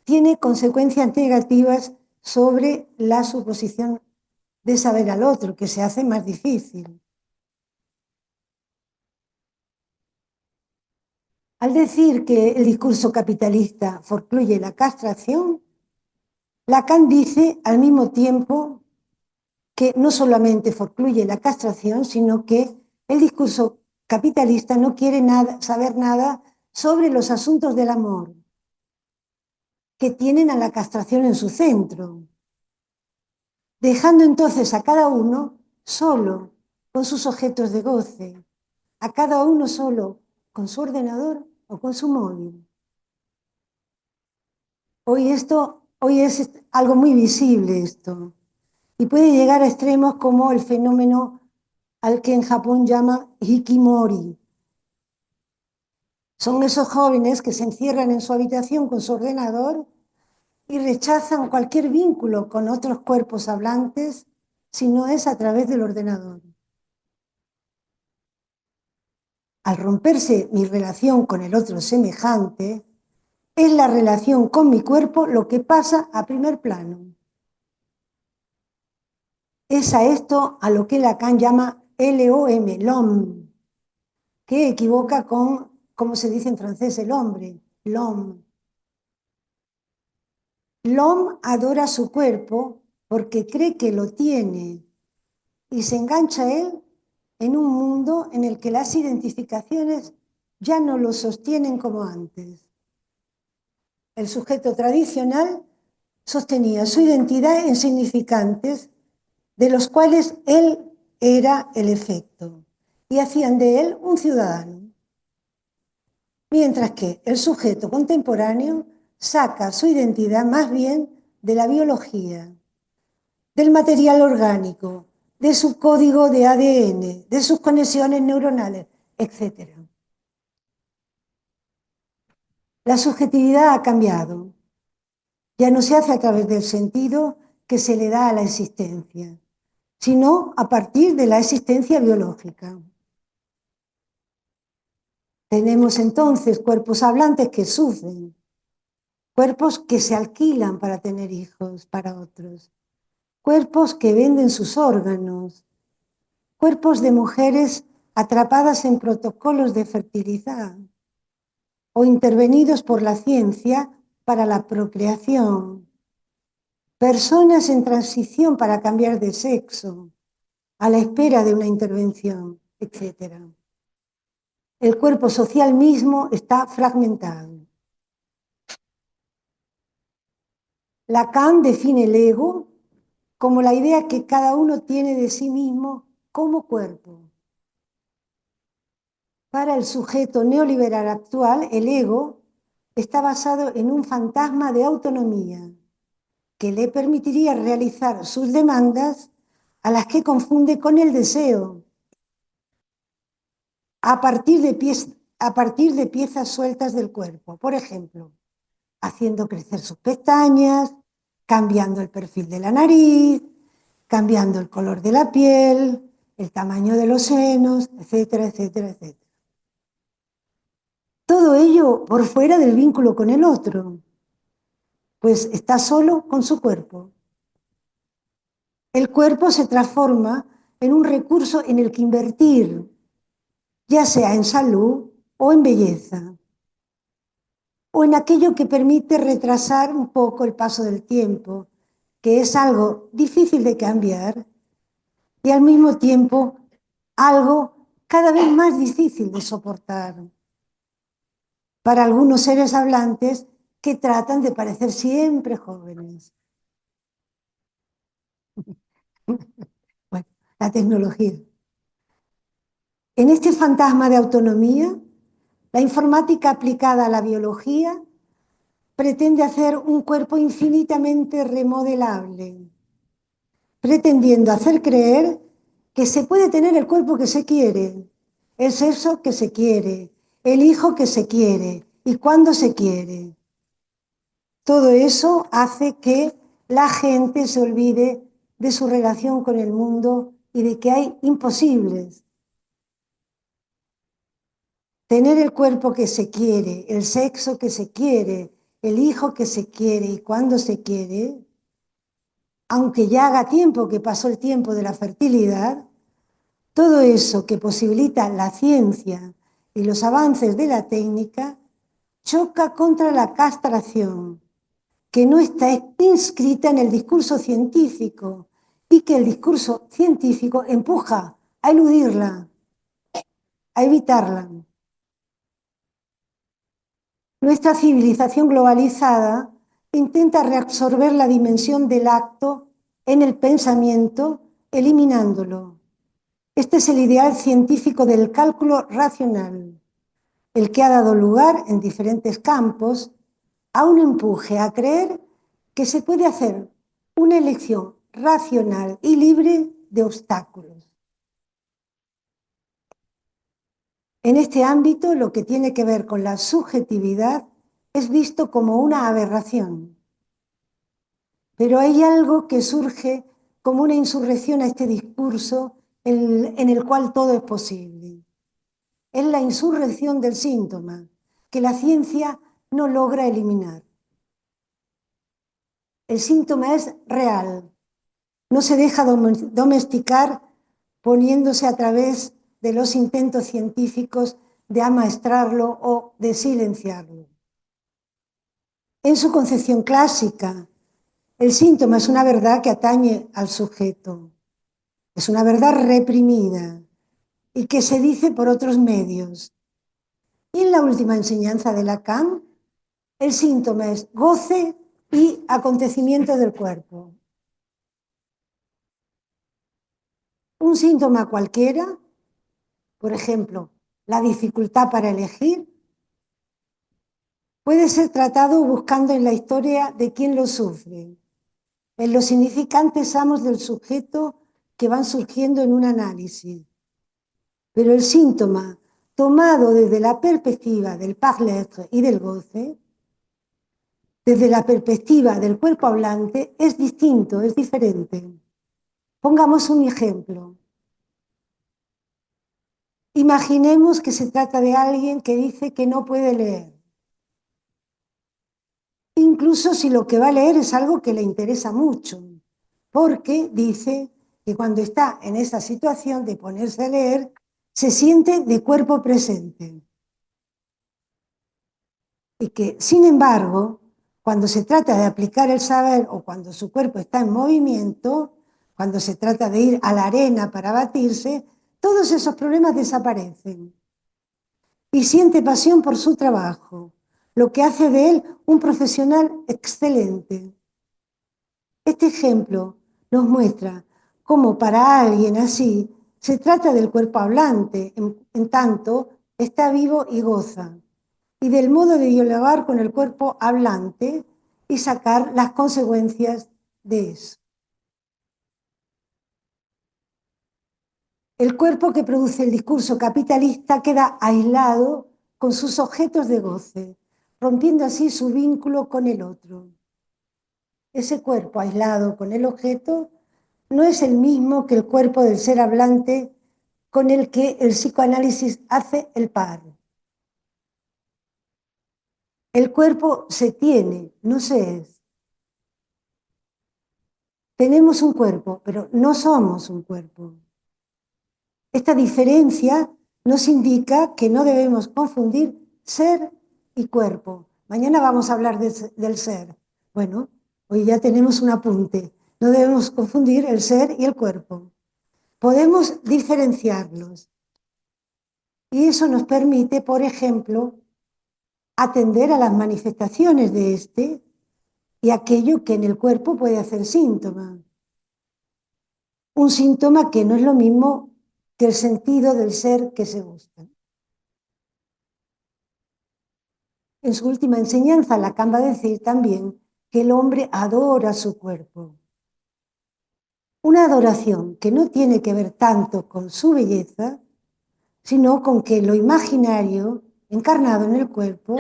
tiene consecuencias negativas sobre la suposición de saber al otro, que se hace más difícil. Al decir que el discurso capitalista forcluye la castración, Lacan dice al mismo tiempo que no solamente forcluye la castración, sino que el discurso capitalista no quiere saber nada sobre los asuntos del amor, que tienen a la castración en su centro, dejando entonces a cada uno solo con sus objetos de goce, a cada uno solo con su ordenador o con su móvil. Hoy es algo muy visible esto y puede llegar a extremos como el fenómeno al que en Japón llama hikimori. Son esos jóvenes que se encierran en su habitación con su ordenador y rechazan cualquier vínculo con otros cuerpos hablantes si no es a través del ordenador. Al romperse mi relación con el otro semejante, es la relación con mi cuerpo lo que pasa a primer plano. Es a esto a lo que Lacan llama LOM, l'homme, que equivoca con, como se dice en francés, el hombre, l'homme. L'homme adora su cuerpo porque cree que lo tiene y se engancha a él en un mundo en el que las identificaciones ya no lo sostienen como antes. El sujeto tradicional sostenía su identidad en significantes de los cuales él era el efecto y hacían de él un ciudadano. Mientras que el sujeto contemporáneo saca su identidad más bien de la biología, del material orgánico, de su código de ADN, de sus conexiones neuronales, etc. La subjetividad ha cambiado. Ya no se hace a través del sentido que se le da a la existencia, sino a partir de la existencia biológica. Tenemos entonces cuerpos hablantes que sufren, cuerpos que se alquilan para tener hijos para otros, cuerpos que venden sus órganos, cuerpos de mujeres atrapadas en protocolos de fertilidad o intervenidos por la ciencia para la procreación, personas en transición para cambiar de sexo, a la espera de una intervención, etc. El cuerpo social mismo está fragmentado. Lacan define el ego como la idea que cada uno tiene de sí mismo como cuerpo. Para el sujeto neoliberal actual, el ego está basado en un fantasma de autonomía que le permitiría realizar sus demandas, a las que confunde con el deseo, a partir de piezas sueltas del cuerpo. Por ejemplo, haciendo crecer sus pestañas, cambiando el perfil de la nariz, cambiando el color de la piel, el tamaño de los senos, etcétera, etcétera, etcétera. Todo ello por fuera del vínculo con el otro, pues está solo con su cuerpo. El cuerpo se transforma en un recurso en el que invertir, ya sea en salud o en belleza, o en aquello que permite retrasar un poco el paso del tiempo, que es algo difícil de cambiar y al mismo tiempo algo cada vez más difícil de soportar para algunos seres hablantes que tratan de parecer siempre jóvenes. Bueno, la tecnología. En este fantasma de autonomía, la informática aplicada a la biología pretende hacer un cuerpo infinitamente remodelable, pretendiendo hacer creer que se puede tener el cuerpo que se quiere, el sexo que se quiere, el hijo que se quiere y cuando se quiere. Todo eso hace que la gente se olvide de su relación con el mundo y de que hay imposibles. Tener el cuerpo que se quiere, el sexo que se quiere, el hijo que se quiere y cuando se quiere, aunque ya haga tiempo que pasó el tiempo de la fertilidad, todo eso que posibilita la ciencia y los avances de la técnica choca contra la castración, que no está inscrita en el discurso científico y que el discurso científico empuja a eludirla, a evitarla. Nuestra civilización globalizada intenta reabsorber la dimensión del acto en el pensamiento, eliminándolo. Este es el ideal científico del cálculo racional, el que ha dado lugar en diferentes campos a un empuje a creer que se puede hacer una elección racional y libre de obstáculos. En este ámbito, lo que tiene que ver con la subjetividad es visto como una aberración. Pero hay algo que surge como una insurrección a este discurso en el cual todo es posible. Es la insurrección del síntoma, que la ciencia no logra eliminar. El síntoma es real, no se deja domesticar poniéndose a través de los intentos científicos de amaestrarlo o de silenciarlo. En su concepción clásica, el síntoma es una verdad que atañe al sujeto, es una verdad reprimida y que se dice por otros medios. Y en la última enseñanza de Lacan, el síntoma es goce y acontecimiento del cuerpo. Un síntoma cualquiera, por ejemplo, la dificultad para elegir, puede ser tratado buscando en la historia de quién lo sufre, en los significantes amos del sujeto que van surgiendo en un análisis. Pero el síntoma, tomado desde la perspectiva del parler y del goce, desde la perspectiva del cuerpo hablante, es distinto, es diferente. Pongamos un ejemplo. Imaginemos que se trata de alguien que dice que no puede leer. Incluso si lo que va a leer es algo que le interesa mucho, porque dice que cuando está en esa situación de ponerse a leer, se siente de cuerpo presente. Y que, sin embargo, cuando se trata de aplicar el saber o cuando su cuerpo está en movimiento, cuando se trata de ir a la arena para batirse, todos esos problemas desaparecen. Y siente pasión por su trabajo, lo que hace de él un profesional excelente. Este ejemplo nos muestra cómo para alguien así se trata del cuerpo hablante, en tanto está vivo y goza, y del modo de dialogar con el cuerpo hablante y sacar las consecuencias de eso. El cuerpo que produce el discurso capitalista queda aislado con sus objetos de goce, rompiendo así su vínculo con el otro. Ese cuerpo aislado con el objeto no es el mismo que el cuerpo del ser hablante con el que el psicoanálisis hace el par. El cuerpo se tiene, no se es. Tenemos un cuerpo, pero no somos un cuerpo. Esta diferencia nos indica que no debemos confundir ser y cuerpo. Mañana vamos a hablar del ser. Bueno, hoy ya tenemos un apunte. No debemos confundir el ser y el cuerpo. Podemos diferenciarlos. Y eso nos permite, por ejemplo, atender a las manifestaciones de este y aquello que en el cuerpo puede hacer síntoma. Un síntoma que no es lo mismo que el sentido del ser que se busca. En su última enseñanza, Lacan va a decir también que el hombre adora su cuerpo. Una adoración que no tiene que ver tanto con su belleza, sino con que lo imaginario, encarnado en el cuerpo,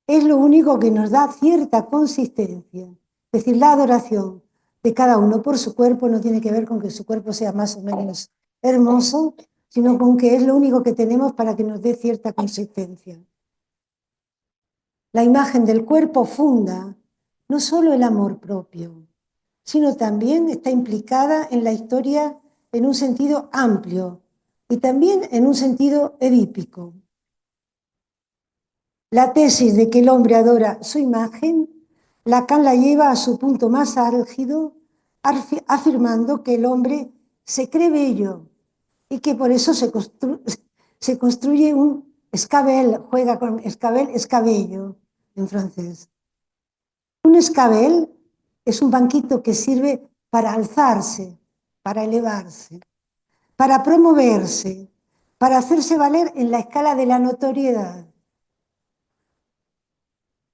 es lo único que nos da cierta consistencia. Es decir, la adoración de cada uno por su cuerpo no tiene que ver con que su cuerpo sea más o menos hermoso, sino con que es lo único que tenemos para que nos dé cierta consistencia. La imagen del cuerpo funda no solo el amor propio, sino también está implicada en la historia en un sentido amplio y también en un sentido edípico. La tesis de que el hombre adora su imagen, Lacan la lleva a su punto más álgido, afirmando que el hombre se cree bello y que por eso se construye un escabel, juega con escabel, escabello en francés. Un escabel es un banquito que sirve para alzarse, para elevarse, para promoverse, para hacerse valer en la escala de la notoriedad.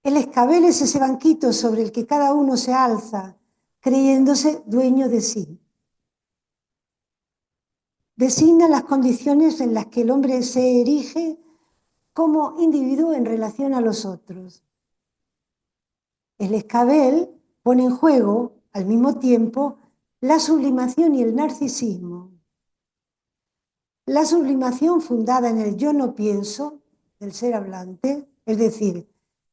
El escabel es ese banquito sobre el que cada uno se alza, creyéndose dueño de sí. Designa las condiciones en las que el hombre se erige como individuo en relación a los otros. El escabel pone en juego, al mismo tiempo, la sublimación y el narcisismo. La sublimación fundada en el yo no pienso, del ser hablante, es decir,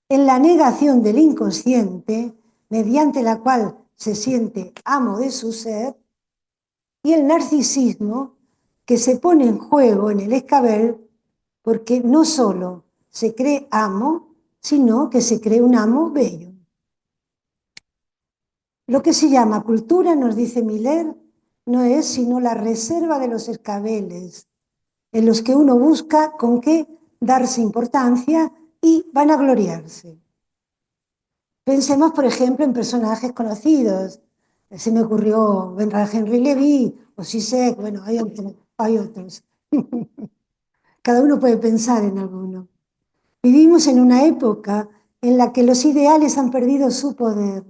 en la negación del inconsciente, mediante la cual se siente amo de su ser, y el narcisismo, que se pone en juego en el escabel porque no solo se cree amo, sino que se cree un amo bello. Lo que se llama cultura, nos dice Miller, no es sino la reserva de los escabeles, en los que uno busca con qué darse importancia y vanagloriarse. Pensemos, por ejemplo, en personajes conocidos. Se me ocurrió Henry Levy o Zizek, bueno, hay otros. Cada uno puede pensar en alguno. Vivimos en una época en la que los ideales han perdido su poder,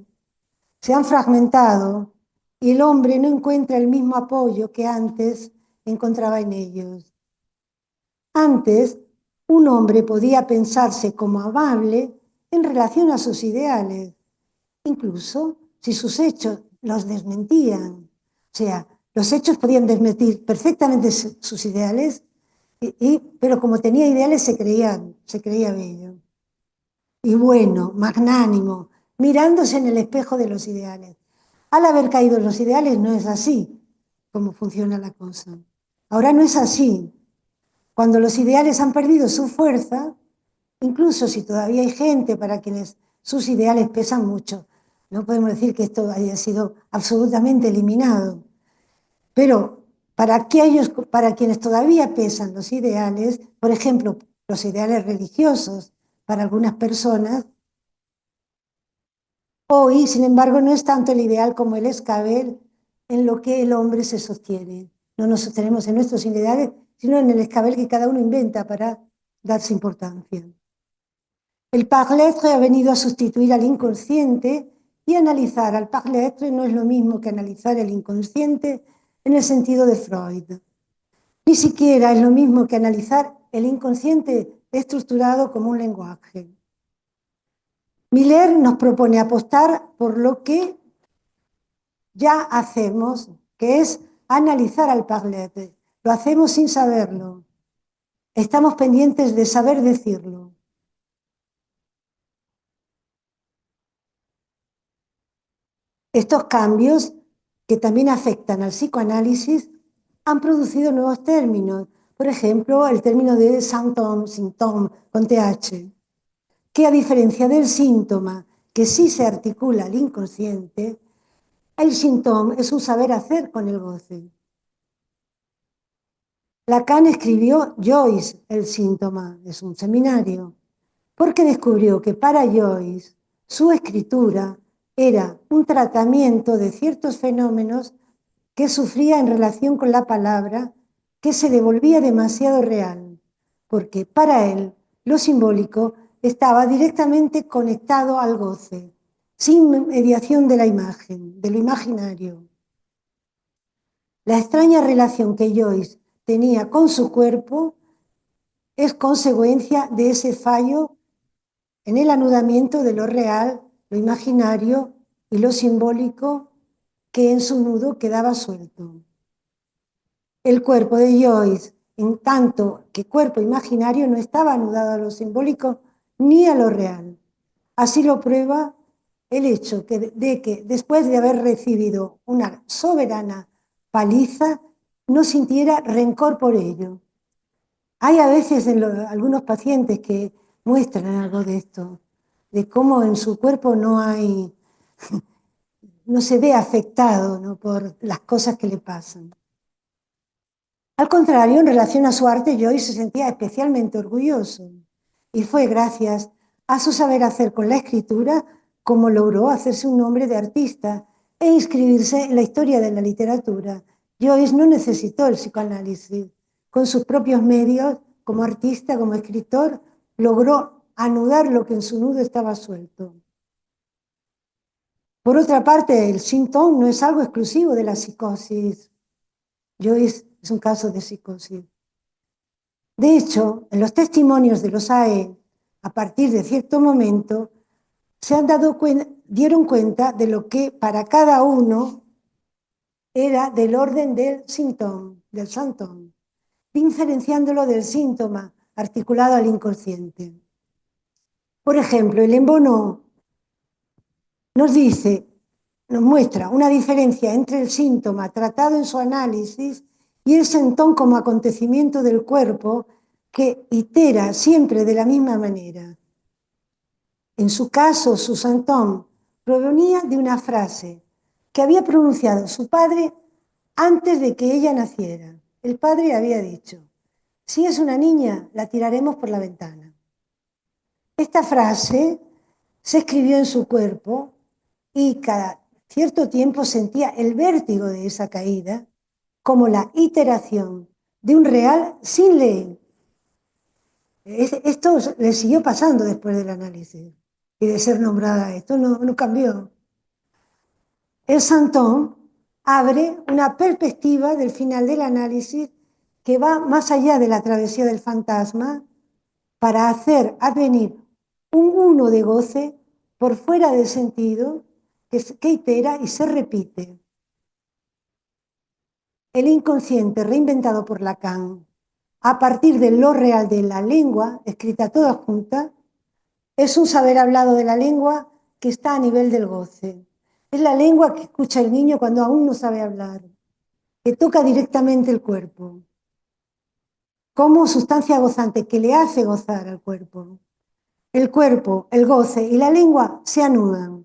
se han fragmentado y el hombre no encuentra el mismo apoyo que antes encontraba en ellos. Antes, un hombre podía pensarse como amable en relación a sus ideales, incluso si sus hechos los desmentían. sea, los hechos podían desmentir perfectamente sus ideales, pero como tenía ideales se creía bello. Y bueno, magnánimo, mirándose en el espejo de los ideales. Al haber caído en los ideales no es así como funciona la cosa. Ahora no es así. Cuando los ideales han perdido su fuerza, incluso si todavía hay gente para quienes sus ideales pesan mucho, no podemos decir que esto haya sido absolutamente eliminado, pero para quienes todavía pesan los ideales, por ejemplo, los ideales religiosos para algunas personas, hoy, sin embargo, no es tanto el ideal como el escabel en lo que el hombre se sostiene. No nos sostenemos en nuestros ideales, sino en el escabel que cada uno inventa para darse importancia. El par-lettre ha venido a sustituir al inconsciente y analizar al par-lettre no es lo mismo que analizar el inconsciente en el sentido de Freud. Ni siquiera es lo mismo que analizar el inconsciente estructurado como un lenguaje. Miller nos propone apostar por lo que ya hacemos, que es analizar al parler. Lo hacemos sin saberlo. Estamos pendientes de saber decirlo. Estos cambios, que también afectan al psicoanálisis, han producido nuevos términos. Por ejemplo, el término de symptôme, con TH, que a diferencia del síntoma, que sí se articula al inconsciente, el symptôme es un saber hacer con el goce. Lacan escribió Joyce, el síntoma, es un seminario, porque descubrió que para Joyce su escritura era un tratamiento de ciertos fenómenos que sufría en relación con la palabra, que se le volvía demasiado real, porque para él lo simbólico estaba directamente conectado al goce, sin mediación de la imagen, de lo imaginario. La extraña relación que Joyce tenía con su cuerpo es consecuencia de ese fallo en el anudamiento de lo real, lo imaginario y lo simbólico que en su nudo quedaba suelto. El cuerpo de Joyce, en tanto que cuerpo imaginario, no estaba anudado a lo simbólico ni a lo real. Así lo prueba el hecho de que después de haber recibido una soberana paliza, no sintiera rencor por ello. Hay a veces algunos pacientes que muestran algo de esto, de cómo en su cuerpo no se ve afectado, ¿no?, por las cosas que le pasan. Al contrario, en relación a su arte, Joyce se sentía especialmente orgulloso. Y fue gracias a su saber hacer con la escritura como logró hacerse un nombre de artista e inscribirse en la historia de la literatura. Joyce no necesitó el psicoanálisis. Con sus propios medios, como artista, como escritor, logró anudar lo que en su nudo estaba suelto. Por otra parte, el síntoma no es algo exclusivo de la psicosis. Joyce es un caso de psicosis. De hecho, en los testimonios de los AE, a partir de cierto momento, dieron cuenta de lo que para cada uno era del orden del síntoma, del symptôme, diferenciándolo del síntoma articulado al inconsciente. Por ejemplo, el Embonó nos muestra una diferencia entre el síntoma tratado en su análisis y el symptôme como acontecimiento del cuerpo que itera siempre de la misma manera. En su caso, su symptôme provenía de una frase que había pronunciado su padre antes de que ella naciera. El padre había dicho: si es una niña, la tiraremos por la ventana. Esta frase se escribió en su cuerpo y cada cierto tiempo sentía el vértigo de esa caída como la iteración de un real sin ley. Esto le siguió pasando después del análisis y de ser nombrada. Esto no cambió. El symptôme abre una perspectiva del final del análisis que va más allá de la travesía del fantasma para hacer advenir un uno de goce por fuera del sentido que itera y se repite. el inconsciente reinventado por Lacan, a partir de lo real de la lengua, escrita toda junta, es un saber hablado de la lengua que está a nivel del goce. Es la lengua que escucha el niño cuando aún no sabe hablar, que toca directamente el cuerpo, como sustancia gozante que le hace gozar al cuerpo. El cuerpo, el goce y la lengua se anudan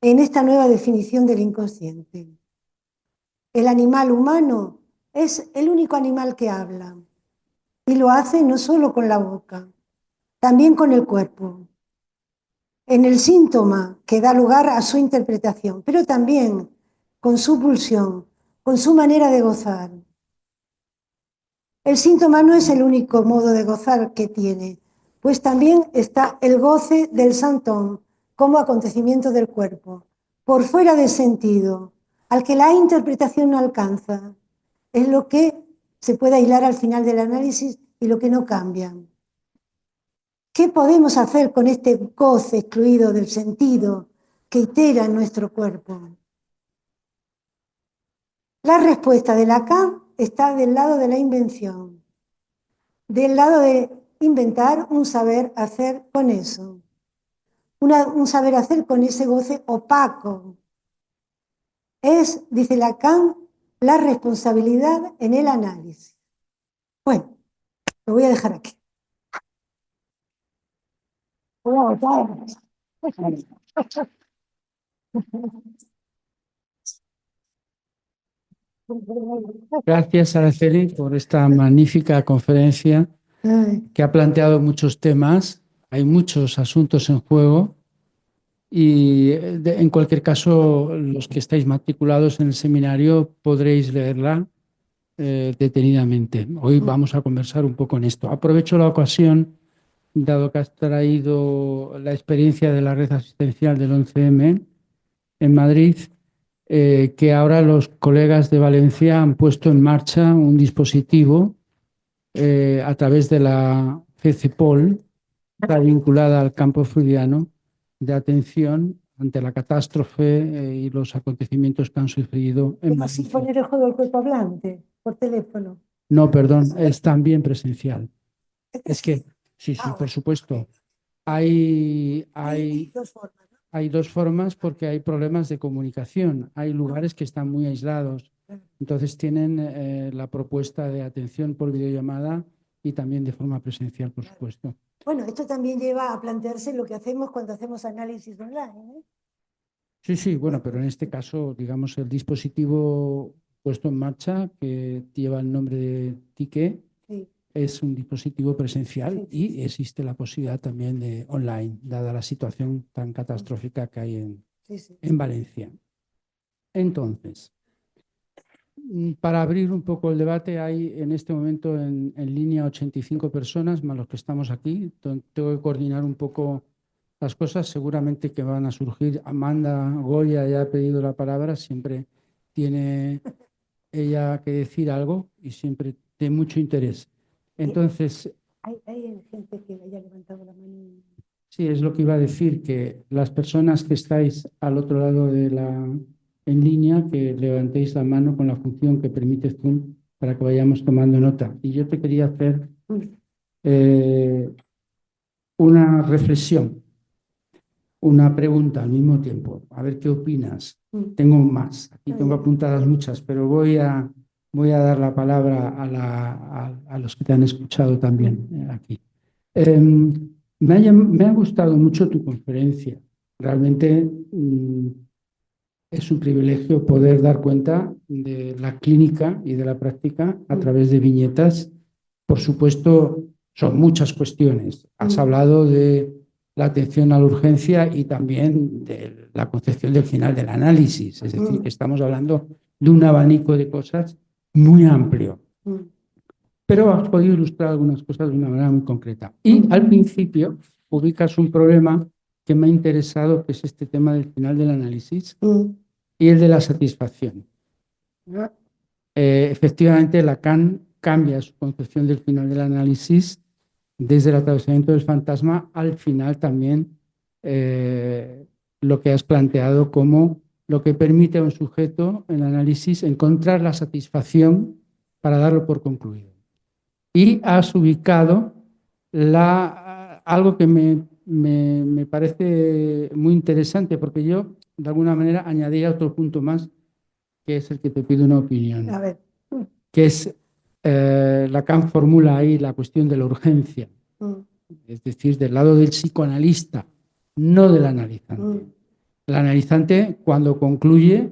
en esta nueva definición del inconsciente. El animal humano es el único animal que habla y lo hace no solo con la boca, también con el cuerpo, en el síntoma que da lugar a su interpretación, pero también con su pulsión, con su manera de gozar. El síntoma no es el único modo de gozar que tiene, pues también está el goce del santón como acontecimiento del cuerpo, por fuera del sentido, al que la interpretación no alcanza. Es lo que se puede aislar al final del análisis y lo que no cambia. ¿Qué podemos hacer con este goce excluido del sentido que itera en nuestro cuerpo? La respuesta de Lacan está del lado de la invención, del lado de inventar un saber hacer con eso, un saber hacer con ese goce opaco. Es, dice Lacan, la responsabilidad en el análisis. Bueno, lo voy a dejar aquí. Gracias, Araceli, por esta magnífica conferencia que ha planteado muchos temas. Hay muchos asuntos en juego y, en cualquier caso, los que estáis matriculados en el seminario podréis leerla detenidamente. Hoy vamos a conversar un poco en esto. Aprovecho la ocasión, dado que has traído la experiencia de la red asistencial del 11M en Madrid, que ahora los colegas de Valencia han puesto en marcha un dispositivo a través de la FECEPOL, está vinculada al campo freudiano, de atención ante la catástrofe y los acontecimientos que han sucedido en Pero sin Valencia. poner el juego del cuerpo hablante, por teléfono. No, perdón, es también presencial. Es que, sí, Ah, por bueno. supuesto, hay Dos formas, ¿no? hay dos formas porque hay problemas de comunicación. Hay lugares que están muy aislados. Entonces tienen la propuesta de atención por videollamada y también de forma presencial, por supuesto. Bueno, esto también lleva a plantearse lo que hacemos cuando hacemos análisis online, ¿eh? Sí, sí, bueno, pero en este caso, digamos, el dispositivo puesto en marcha, que lleva el nombre de TICE, Sí, es un dispositivo presencial sí, y existe la posibilidad también de online, dada la situación tan catastrófica que hay sí. en Valencia. Entonces, para abrir un poco el debate, hay en este momento en línea 85 personas, más los que estamos aquí. Tengo que coordinar un poco las cosas, seguramente que van a surgir. Amanda Goya ya ha pedido la palabra, siempre tiene ella que decir algo y siempre de mucho interés. Entonces, Hay gente que haya levantado la mano. sí, es lo que iba a decir, que las personas que estáis al otro lado en línea, que levantéis la mano con la función que permite Zoom para que vayamos tomando nota. Y yo te quería hacer eh, una reflexión, una pregunta al mismo tiempo, a ver qué opinas. Tengo más, aquí tengo apuntadas muchas, pero voy a dar la palabra a los que te han escuchado también aquí. Me ha gustado mucho tu conferencia. Realmente es un privilegio poder dar cuenta de la clínica y de la práctica a través de viñetas. Por supuesto, son muchas cuestiones. Has hablado de la atención a la urgencia y también de la concepción del final del análisis. Es decir, que estamos hablando de un abanico de cosas muy amplio. Pero has podido ilustrar algunas cosas de una manera muy concreta. Y al principio ubicas un problema que me ha interesado, que es este tema del final del análisis y el de la satisfacción. Efectivamente, Lacan cambia su concepción del final del análisis desde el atravesamiento del fantasma al final también lo que has planteado como lo que permite a un sujeto, en el análisis, encontrar la satisfacción para darlo por concluido. Y has ubicado algo que me parece muy interesante, porque yo, de alguna manera, añadiría otro punto más, que es el que te pido una opinión, A ver. que es, Lacan formula ahí la cuestión de la urgencia, es decir, del lado del psicoanalista, no del analizante. El analizante, cuando concluye,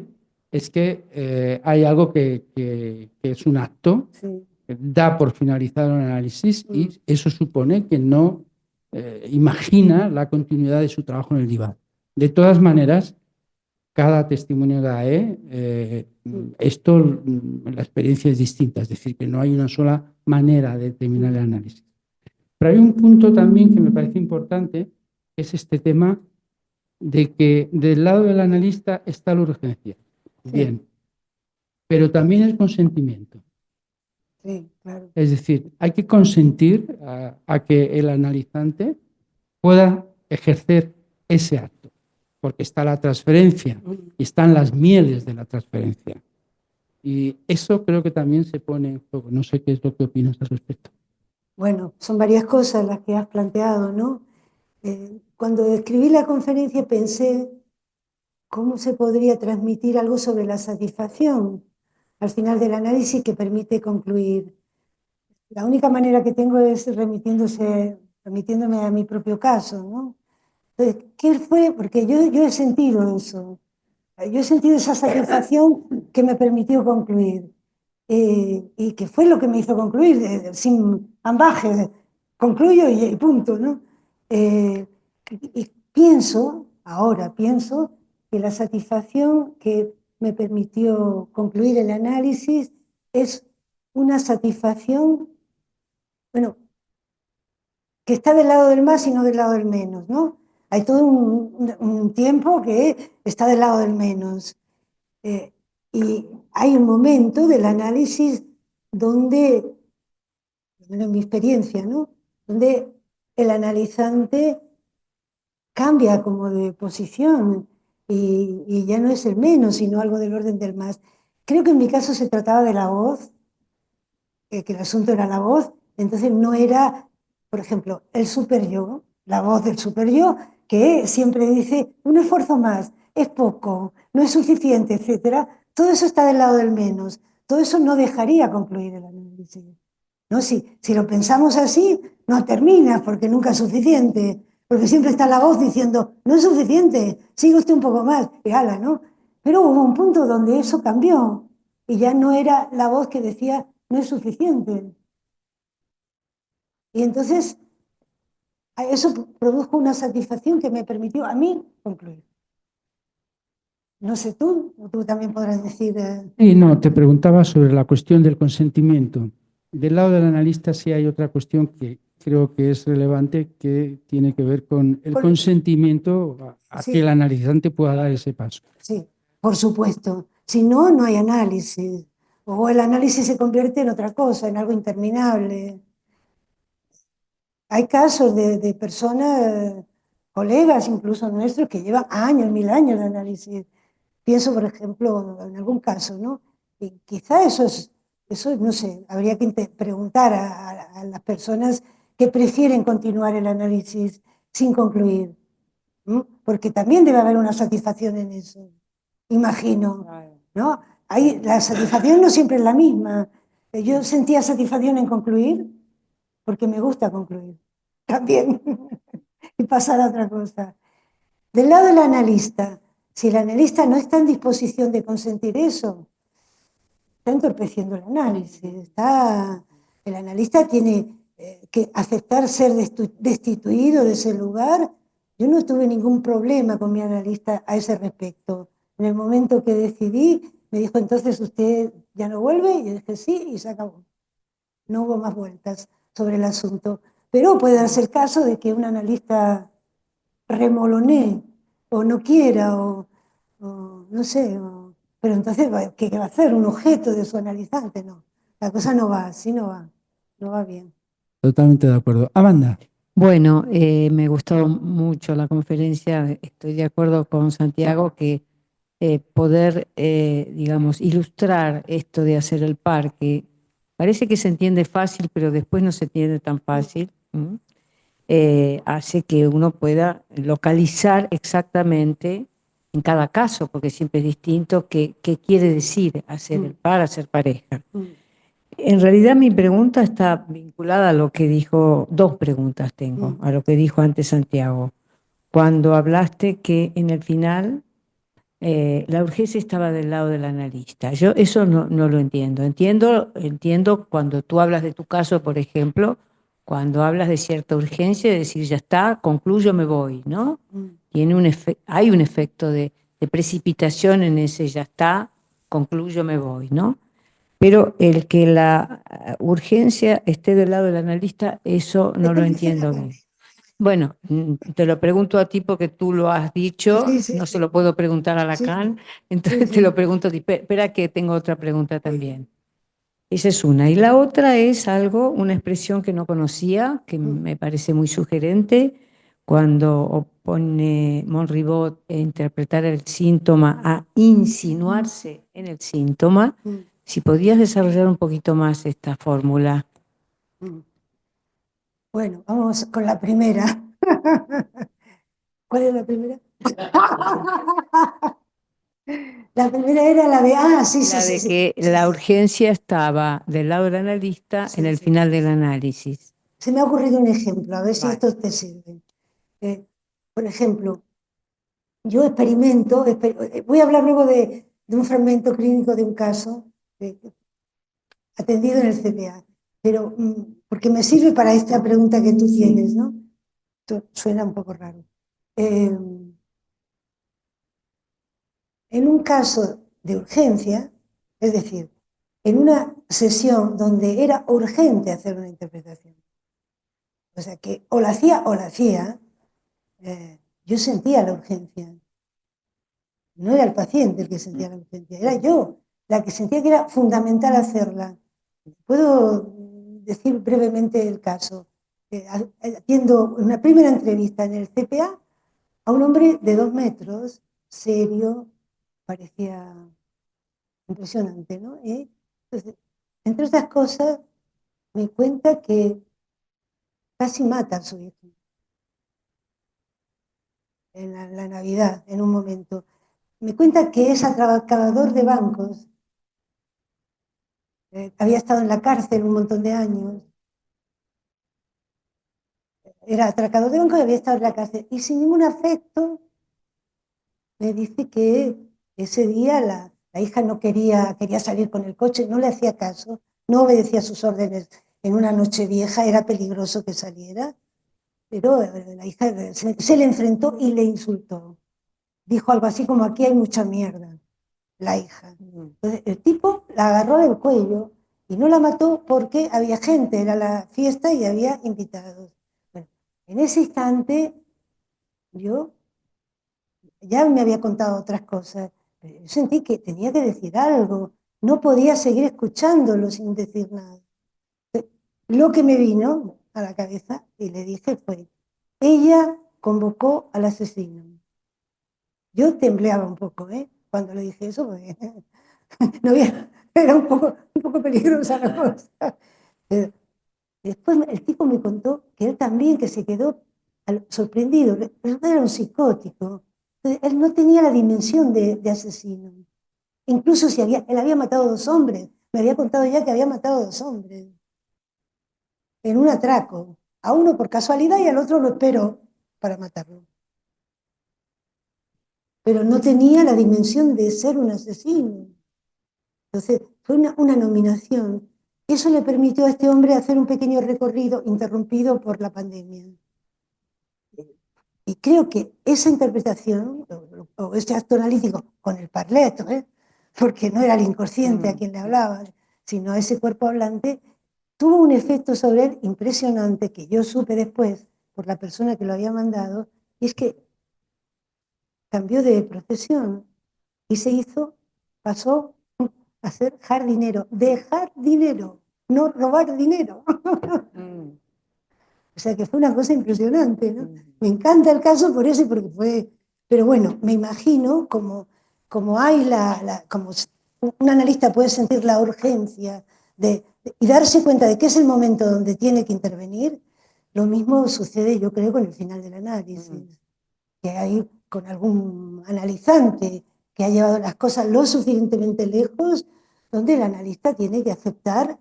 es que hay algo que es un acto, Sí. da por finalizado el análisis y eso supone que no imagina la continuidad de su trabajo en el diván. De todas maneras, cada testimonio da esto, la experiencia es distinta, es decir, que no hay una sola manera de terminar el análisis. Pero hay un punto también que me parece importante, que es este tema de que del lado del analista está la urgencia. Sí. Bien, pero también el consentimiento. Sí, claro. Es decir, hay que consentir a que el analizante pueda ejercer ese acto, porque está la transferencia y están las mieles de la transferencia. Y eso creo que también se pone en juego. No sé qué es lo que opinas al respecto. Bueno, son varias cosas las que has planteado, ¿no? Cuando escribí la conferencia pensé cómo se podría transmitir algo sobre la satisfacción al final del análisis que permite concluir. La única manera que tengo es remitiéndome a mi propio caso, ¿no? Entonces, ¿qué fue? Porque yo he sentido eso. Yo he sentido esa satisfacción que me permitió concluir. Y que fue lo que me hizo concluir, sin ambajes. Concluyo y punto, ¿no? Y ahora pienso, que la satisfacción que me permitió concluir el análisis es una satisfacción, bueno, que está del lado del más y no del lado del menos, ¿no? Hay todo un tiempo que está del lado del menos. Y hay un momento del análisis donde, en mi experiencia, ¿no? Donde el analizante cambia como de posición y ya no es el menos, sino algo del orden del más. Creo que en mi caso se trataba de la voz, que el asunto era la voz, entonces no era, por ejemplo, el super yo, la voz del super yo, que siempre dice un esfuerzo más, es poco, no es suficiente, etcétera. Todo eso está del lado del menos. Todo eso no dejaría concluir el análisis. ¿No? Si lo pensamos así, no termina porque nunca es suficiente, porque siempre está la voz diciendo, no es suficiente, sigue usted un poco más, y ala, ¿no? Pero hubo un punto donde eso cambió y ya no era la voz que decía, no es suficiente. Y entonces eso produjo una satisfacción que me permitió a mí concluir. No sé tú también podrás decir... Y no, te preguntaba sobre la cuestión del consentimiento. Del lado del analista sí hay otra cuestión que creo que es relevante, que tiene que ver con el consentimiento a sí, que el analizante pueda dar ese paso. Sí, por supuesto. Si no, no hay análisis. O el análisis se convierte en otra cosa, en algo interminable. Hay casos de personas, colegas incluso nuestros, que llevan años, 1000 años de análisis. Pienso, por ejemplo, en algún caso, ¿no? Y quizá eso no sé, habría que preguntar a las personas que prefieren continuar el análisis sin concluir, ¿no? Porque también debe haber una satisfacción en eso, imagino, ¿no? La satisfacción no siempre es la misma. Yo sentía satisfacción en concluir porque me gusta concluir también y pasar a otra cosa. Del lado del analista, si el analista no está en disposición de consentir eso, está entorpeciendo el análisis. El analista tiene que aceptar ser destituido de ese lugar. Yo no tuve ningún problema con mi analista a ese respecto. En el momento que decidí, me dijo, entonces usted ya no vuelve, y yo dije sí, y se acabó. No hubo más vueltas sobre el asunto. Pero puede darse el caso de que un analista remolonee o no quiera o no sé, pero entonces, ¿qué va a hacer? ¿Un objeto de su analizante? No, la cosa no va así, no va bien. Totalmente de acuerdo. Amanda. Bueno, me gustó mucho la conferencia. Estoy de acuerdo con Santiago que poder, digamos, ilustrar esto de hacer el parque. Parece que se entiende fácil, pero después no se entiende tan fácil. Hace que uno pueda localizar exactamente en cada caso, porque siempre es distinto, qué quiere decir hacer el par, hacer pareja. En realidad mi pregunta está vinculada a lo que dijo, dos preguntas tengo, a lo que dijo antes Santiago, cuando hablaste que en el final la urgencia estaba del lado del analista. Yo eso no lo entiendo. Entiendo cuando tú hablas de tu caso, por ejemplo, cuando hablas de cierta urgencia, de decir ya está, concluyo, me voy, ¿no? Hay un efecto de precipitación en ese ya está, concluyo, me voy, ¿no? Pero el que la urgencia esté del lado del analista, eso no lo entiendo bien. Bueno, te lo pregunto a ti porque tú lo has dicho, Sí, sí, no sí. se lo puedo preguntar a Sí, Lacan, sí, entonces te sí. lo pregunto a ti. Espera que tengo otra pregunta también. Esa es una. Y la otra es algo, una expresión que no conocía, que me parece muy sugerente, cuando pone Monribot a interpretar el síntoma, a insinuarse en el síntoma. Si podías desarrollar un poquito más esta fórmula. Bueno, vamos con la primera. ¿Cuál es la primera? La primera era la de, sí, sí, La sí, de sí, que sí, la sí, urgencia estaba del lado del analista en sí, el sí. final del análisis. Se me ha ocurrido un ejemplo, a ver si Vale. esto te sirve. Por ejemplo, yo experimento, voy a hablar luego de un fragmento clínico de un caso atendido en el CPA, pero porque me sirve para esta pregunta que tú tienes, ¿no? Esto suena un poco raro. En un caso de urgencia, es decir, en una sesión donde era urgente hacer una interpretación, o sea que o la hacía, yo sentía la urgencia. No era el paciente el que sentía la urgencia, era yo la que sentía que era fundamental hacerla. Puedo decir brevemente el caso. Atiendo una primera entrevista en el CPA a un hombre de 2 metros, serio, parecía impresionante, ¿no? Entonces, entre otras cosas, me cuenta que casi mata a su hijo en la Navidad, en un momento. Me cuenta que es atracador de bancos, había estado en la cárcel un montón de años, era atracador de bancos y había estado en la cárcel. Y sin ningún afecto me dice que ese día la hija no quería salir con el coche, no le hacía caso, no obedecía sus órdenes en una noche vieja, era peligroso que saliera, pero la hija se le enfrentó y le insultó. Dijo algo así como: aquí hay mucha mierda, la hija. Entonces el tipo la agarró del cuello y no la mató porque había gente, era la fiesta y había invitados. Bueno, en ese instante yo ya me había contado otras cosas, pero yo sentí que tenía que decir algo, no podía seguir escuchándolo sin decir nada. Lo que me vino a la cabeza y le dije fue: ella convocó al asesino. Yo tembleaba un poco, cuando le dije eso, porque no era un poco peligrosa la cosa. Pero después el tipo me contó que él también, que se quedó sorprendido, era un psicótico. Él no tenía la dimensión de asesino. Incluso si él había matado 2 hombres, me había contado ya que había matado 2 hombres en un atraco. A uno por casualidad y al otro lo esperó para matarlo. Pero no tenía la dimensión de ser un asesino. Entonces, fue una nominación. Eso le permitió a este hombre hacer un pequeño recorrido interrumpido por la pandemia. Y creo que esa interpretación, o ese acto analítico con el parleto, porque no era el inconsciente a quien le hablaba, sino a ese cuerpo hablante, tuvo un efecto sobre él impresionante que yo supe después por la persona que lo había mandado, y es que cambió de profesión y pasó a ser jardinero, dejar dinero, no robar dinero. O sea que fue una cosa impresionante, ¿no? Me encanta el caso por eso y porque fue... Pero bueno, me imagino como como hay como un analista puede sentir la urgencia y darse cuenta de que es el momento donde tiene que intervenir, lo mismo sucede, yo creo, con el final del análisis. Que hay con algún analizante que ha llevado las cosas lo suficientemente lejos, donde el analista tiene que aceptar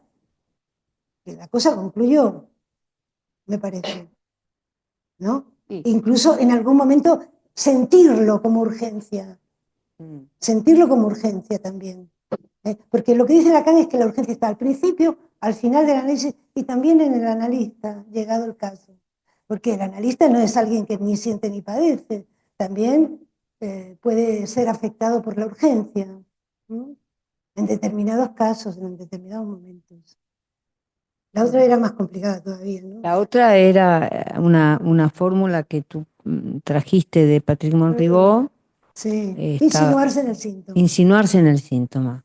que la cosa concluyó, me parece, ¿no? Sí. Incluso en algún momento sentirlo como urgencia. Sentirlo como urgencia también. Porque lo que dice Lacan es que la urgencia está al principio, al final del análisis y también en el analista, llegado el caso. Porque el analista no es alguien que ni siente ni padece, también puede ser afectado por la urgencia, ¿no? En determinados casos, en determinados momentos. La otra era más complicada todavía, ¿no? La otra era una fórmula que tú trajiste de Patrick Monribot. Sí, Está, insinuarse en el síntoma. Insinuarse en el síntoma.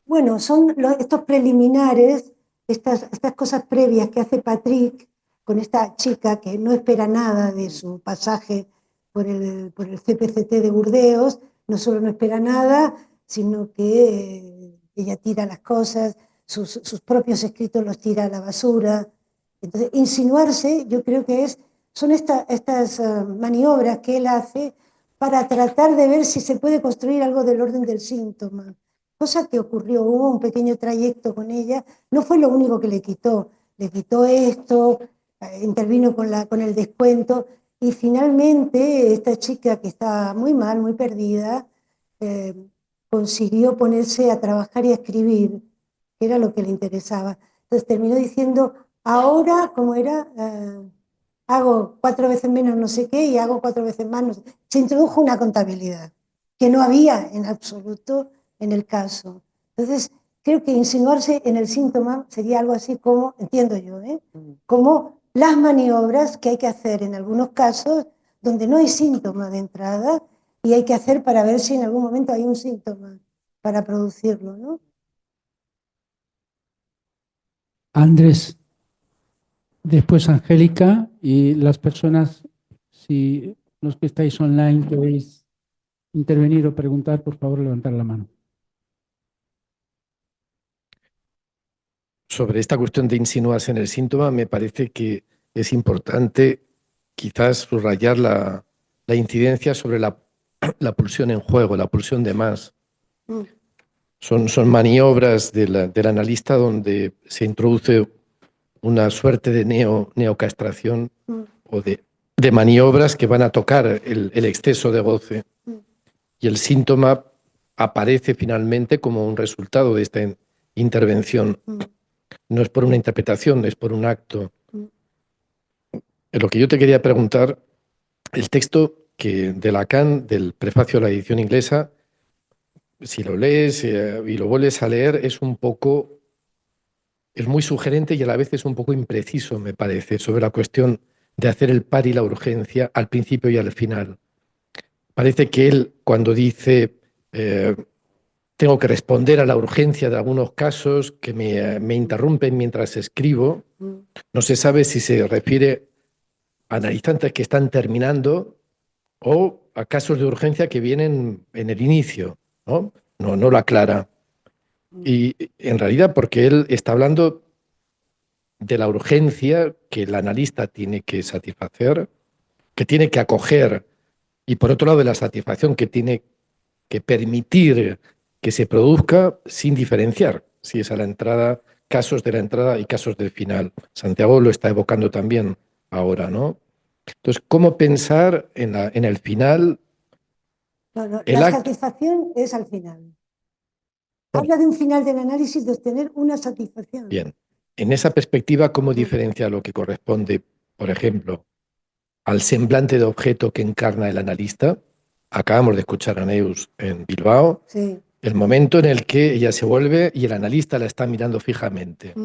Bueno, son estos preliminares, estas cosas previas que hace Patrick con esta chica que no espera nada de su pasaje por el CPCT de Burdeos, no solo no espera nada, sino que ella tira las cosas, sus propios escritos los tira a la basura. Entonces, insinuarse, yo creo que son estas maniobras que él hace para tratar de ver si se puede construir algo del orden del síntoma. Cosa que ocurrió, hubo un pequeño trayecto con ella, no fue lo único que le quitó esto, intervino con el descuento, y finalmente esta chica que estaba muy mal, muy perdida, consiguió ponerse a trabajar y a escribir, que era lo que le interesaba. Entonces terminó diciendo, ahora, ¿cómo era? Hago 4 veces menos no sé qué y hago 4 veces más no sé. Se introdujo una contabilidad que no había en absoluto en el caso. Entonces, creo que insinuarse en el síntoma sería algo así como, entiendo yo, como las maniobras que hay que hacer en algunos casos donde no hay síntoma de entrada y hay que hacer para ver si en algún momento hay un síntoma para producirlo, ¿no? Andrés, después Angélica y las personas, si los que estáis online queréis intervenir o preguntar, por favor, levantar la mano. Sobre esta cuestión de insinuarse en el síntoma, me parece que es importante quizás subrayar la incidencia sobre la pulsión en juego, la pulsión de más. Son maniobras del analista donde se introduce una suerte de neocastración o de maniobras que van a tocar el exceso de goce. Y el síntoma aparece finalmente como un resultado de esta intervención. No es por una interpretación, es por un acto. Lo que yo te quería preguntar, el texto de Lacan, del prefacio a la edición inglesa, si lo lees y lo vuelves a leer, es muy sugerente y a la vez es un poco impreciso, me parece, sobre la cuestión de hacer el par y la urgencia al principio y al final. Parece que él, cuando dice tengo que responder a la urgencia de algunos casos que me interrumpen mientras escribo, no se sabe si se refiere a analizantes que están terminando o a casos de urgencia que vienen en el inicio, ¿no? No lo aclara. Y en realidad porque él está hablando de la urgencia que el analista tiene que satisfacer, que tiene que acoger, y por otro lado de la satisfacción que tiene que permitir que se produzca sin diferenciar si es a la entrada, casos de la entrada y casos del final. Santiago lo está evocando también ahora, ¿no? Entonces, ¿cómo pensar en el final? No, la satisfacción es al final. Habla de un final del análisis, de obtener una satisfacción. Bien. En esa perspectiva, ¿cómo diferencia lo que corresponde, por ejemplo, al semblante de objeto que encarna el analista? Acabamos de escuchar a Neus en Bilbao. Sí. El momento en el que ella se vuelve y el analista la está mirando fijamente.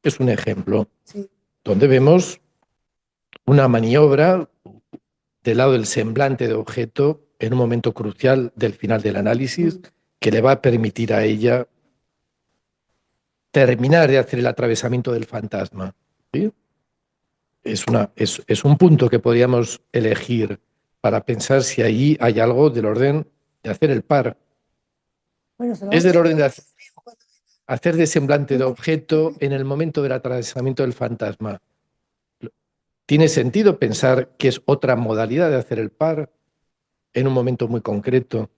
Es un ejemplo donde vemos una maniobra del lado del semblante de objeto en un momento crucial del final del análisis que le va a permitir a ella terminar de hacer el atravesamiento del fantasma. ¿Sí? Es un punto que podríamos elegir para pensar si ahí hay algo del orden de hacer el par Bueno, se lo es vamos del a orden de decir. hacer de semblante de objeto en el momento del atravesamiento del fantasma. ¿Tiene sentido pensar que es otra modalidad de hacer el par en un momento muy concreto?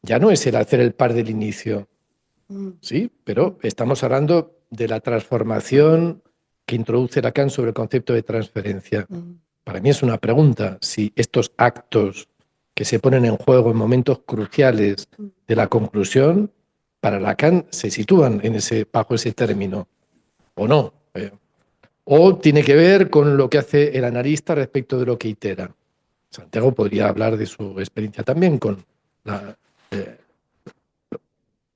Ya no es el hacer el par del inicio, ¿sí? Pero estamos hablando de la transformación que introduce Lacan sobre el concepto de transferencia. Para mí es una pregunta si estos actos que se ponen en juego en momentos cruciales de la conclusión, para Lacan se sitúan bajo ese término, o no. O tiene que ver con lo que hace el analista respecto de lo que itera. Santiago podría hablar de su experiencia también con eh,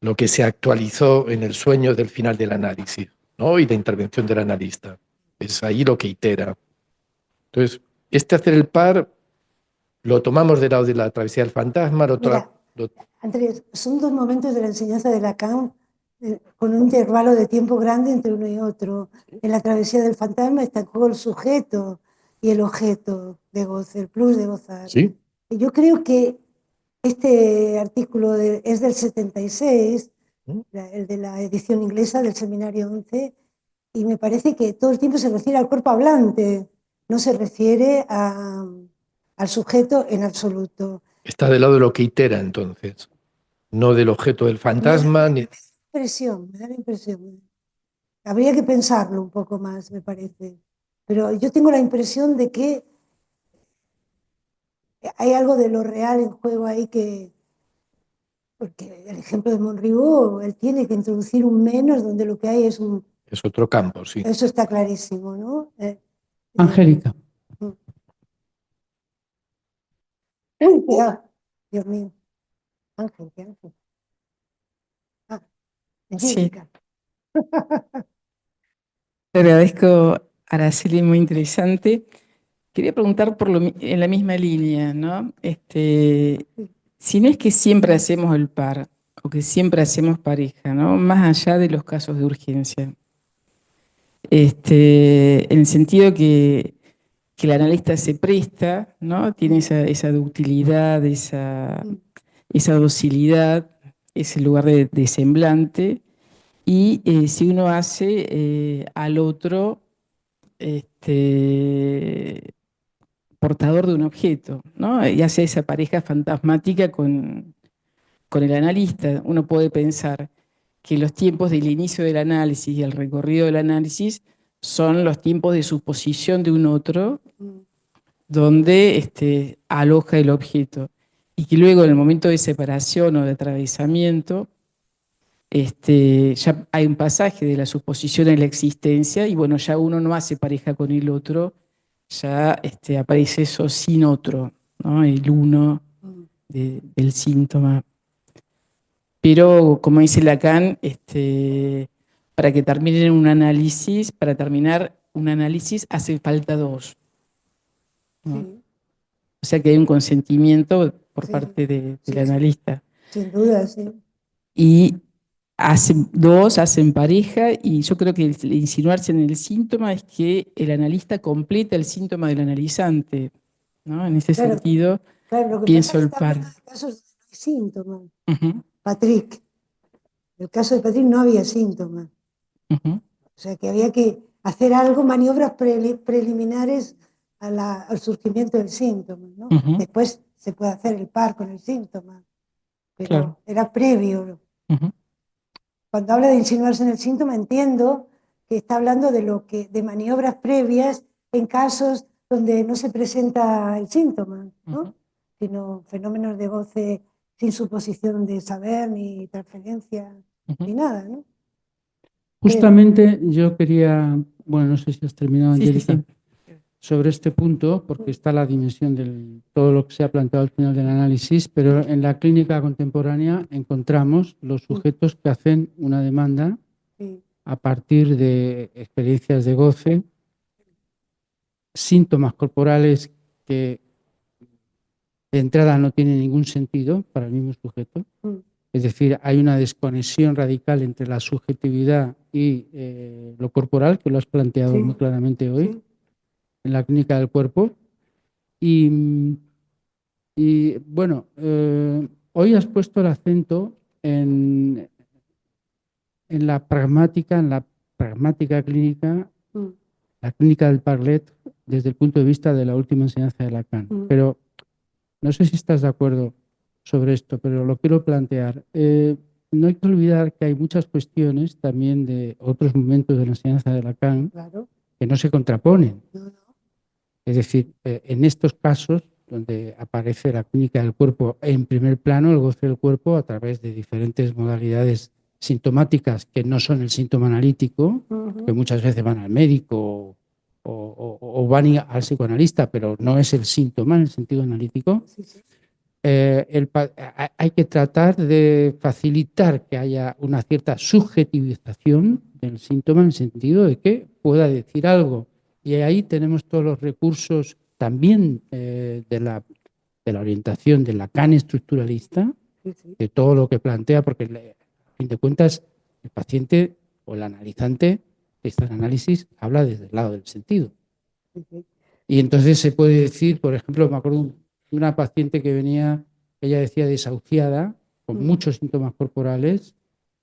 lo que se actualizó en el sueño del final del análisis, ¿no? Y la intervención del analista. Es ahí lo que itera. Entonces, hacer el par lo tomamos del lado de la travesía del fantasma, Mira, Andrés, son dos momentos de la enseñanza de Lacan con un intervalo de tiempo grande entre uno y otro. En la travesía del fantasma está en juego el sujeto y el objeto de goce, el plus de gozar. ¿sí? Y yo creo que este artículo es del 76, el de la edición inglesa del Seminario 11, y me parece que todo el tiempo se refiere al cuerpo hablante, no se refiere al sujeto en absoluto. Está del lado de lo que itera, entonces, no del objeto del fantasma. Me da la impresión. Habría que pensarlo un poco más, me parece. Pero yo tengo la impresión de que hay algo de lo real en juego ahí porque el ejemplo de Monribó, él tiene que introducir un menos donde lo que hay es un... Es otro campo, sí. Eso está clarísimo, ¿no? Angélica. Dios mío. Ángel, ¿qué Ángel? Ah, Sí, Angélica. te agradezco, Araceli, muy interesante. Quería preguntar en la misma línea, ¿no? Si no es que siempre hacemos el par o que siempre hacemos pareja, ¿no? Más allá de los casos de urgencia. En el sentido que el analista se presta, ¿no? Tiene esa ductilidad, esa docilidad, ese lugar de semblante. Y si uno hace al otro portador de un objeto, ¿no? Y hace esa pareja fantasmática con el analista. Uno puede pensar que los tiempos del inicio del análisis y el recorrido del análisis son los tiempos de suposición de un otro, donde aloja el objeto. Y que luego en el momento de separación o de atravesamiento, ya hay un pasaje de la suposición en la existencia y bueno, ya uno no hace pareja con el otro, ya aparece eso sin otro, ¿no? El uno del síntoma. Pero como dice Lacan, para que termine un análisis, para terminar un análisis hace falta dos, ¿no? Sí. O sea que hay un consentimiento por Sí. parte del Sí, analista. sin duda, sí. Y hacen pareja y yo creo que el insinuarse en el síntoma es que el analista completa el síntoma del analizante, ¿no? En ese Claro, sentido, claro, lo que pienso pasa es el que está par. hablando de casos de síntomas. Ujú, Patrick. En el caso de Patrick no había síntomas. ujú, O sea que había que hacer algo, maniobras preliminares al surgimiento del síntoma, ¿no? ujú, Después se puede hacer el par con el síntoma, pero claro. era previo. Ujú, Cuando habla de insinuarse en el síntoma, entiendo que está hablando de maniobras previas en casos donde no se presenta el síntoma, ¿no? ujú. Sino fenómenos de goce sin suposición de saber, ni transferencia, Ujú. ni nada, ¿no? Justamente yo quería, bueno, no sé si has terminado, Sí, sí, Angélica, sí. sobre este punto, porque está la dimensión de todo lo que se ha planteado al final del análisis, pero en la clínica contemporánea encontramos los sujetos que hacen una demanda Sí. a partir de experiencias de goce, síntomas corporales que de entrada no tienen ningún sentido para el mismo sujeto. Es decir, hay una desconexión radical entre la subjetividad y lo corporal, que lo has planteado Sí, muy claramente hoy, sí. en la clínica del cuerpo. Y bueno, hoy has puesto el acento en la pragmática clínica, la clínica del Parlet, desde el punto de vista de la última enseñanza de Lacan. Pero no sé si estás de acuerdo sobre esto, pero lo quiero plantear. No hay que olvidar que hay muchas cuestiones también de otros momentos de la enseñanza de Lacan Claro. que no se contraponen. No. Es decir, en estos casos donde aparece la clínica del cuerpo en primer plano, el goce del cuerpo a través de diferentes modalidades sintomáticas que no son el síntoma analítico, que muchas veces van al médico o van al psicoanalista, pero no es el síntoma en el sentido analítico. Sí, sí. Hay que tratar de facilitar que haya una cierta subjetivización del síntoma en el sentido de que pueda decir algo. Y ahí tenemos todos los recursos también de la orientación de Lacan estructuralista, Sí, sí. de todo lo que plantea, porque a fin de cuentas el paciente o el analizante de este análisis habla desde el lado del sentido. Sí, sí. Y entonces se puede decir, por ejemplo, me acuerdo de una paciente que venía, ella decía desahuciada, con muchos síntomas corporales,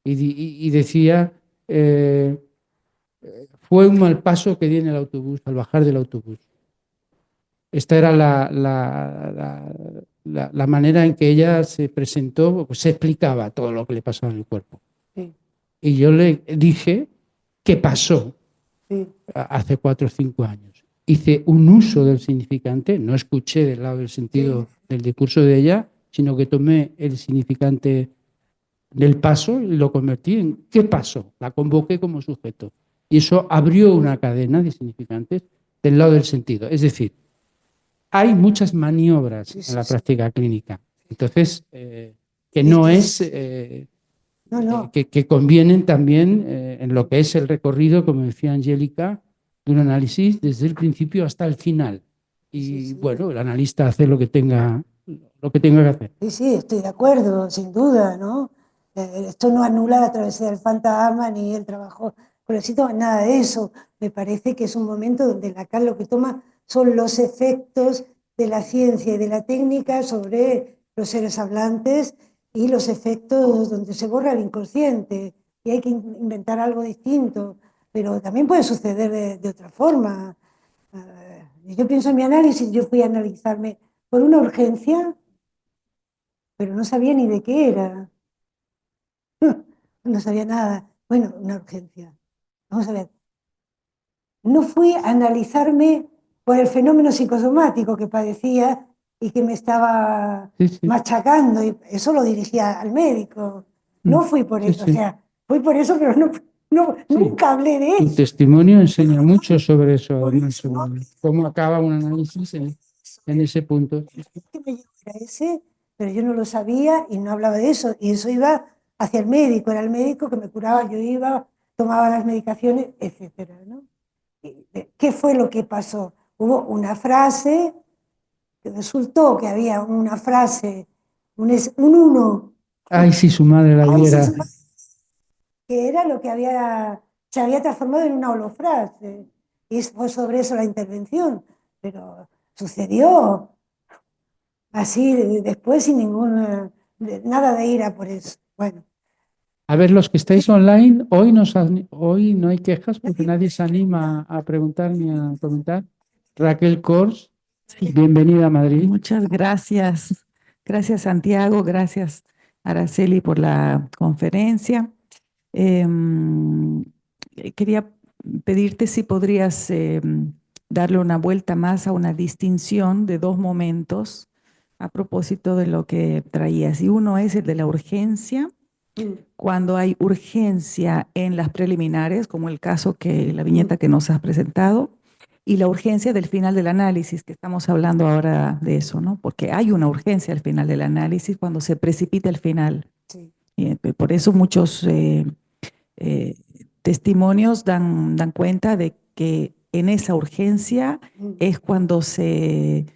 y decía, fue un mal paso que di en el autobús, al bajar del autobús. Esta era la manera en que ella se presentó, pues se explicaba todo lo que le pasaba en el cuerpo. Sí. Y yo le dije qué pasó Sí. hace 4 o 5 años. Hice un uso del significante, no escuché del lado del sentido del discurso de ella, sino que tomé el significante del paso y lo convertí en ¿qué pasó? La convoqué como sujeto. Y eso abrió una cadena de significantes del lado del sentido. Es decir, hay muchas maniobras en la práctica clínica. Entonces, que no es... No, no. que convienen también en lo que es el recorrido, como decía Angélica, de un análisis desde el principio hasta el final. Y Sí, sí. bueno, el analista hace lo que tenga que hacer. Sí, sí, estoy de acuerdo, sin duda, ¿no? Esto no anula la travesía del fantasma ni el trabajo con el síntoma, nada de eso. Me parece que es un momento donde Lacan lo que toma son los efectos de la ciencia y de la técnica sobre los seres hablantes y los efectos donde se borra el inconsciente y hay que inventar algo distinto, pero también puede suceder de otra forma. Yo pienso en mi análisis, yo fui a analizarme por una urgencia, pero no sabía ni de qué era. No sabía nada. Bueno, una urgencia. Vamos a ver. No fui a analizarme por el fenómeno psicosomático que padecía y que me estaba machacando, y eso lo dirigía al médico. No fui por eso, o sea, fui por eso, pero nunca hablé de Tu eso. testimonio enseña mucho sobre eso, Por además, eso, ¿no? cómo acaba un análisis en ese punto. Que me llevó era ese, pero yo no lo sabía y no hablaba de eso. Y eso iba hacia el médico, era el médico que me curaba, yo iba, tomaba las medicaciones, etcétera, ¿no? ¿Qué fue lo que pasó? Hubo una frase, que resultó que había una frase, un uno, Ay, si su madre la viera. que era lo que se había transformado en una holofrase. Y fue sobre eso la intervención. Pero sucedió así después sin nada de ira por eso. Bueno. A ver, los que estáis online, hoy no hay quejas porque nadie se anima a preguntar ni a comentar. Raquel Kors, Sí. bienvenida a Madrid. Muchas gracias. Gracias, Santiago. Gracias, Araceli, por la conferencia. Quería pedirte si podrías darle una vuelta más a una distinción de dos momentos a propósito de lo que traías. Y uno es el de la urgencia, cuando hay urgencia en las preliminares, como el caso la viñeta que nos has presentado, y la urgencia del final del análisis, que estamos hablando ahora de eso, ¿no? Porque hay una urgencia al final del análisis cuando se precipita el final. Sí. Y por eso muchos testimonios dan cuenta de que en esa urgencia es cuando se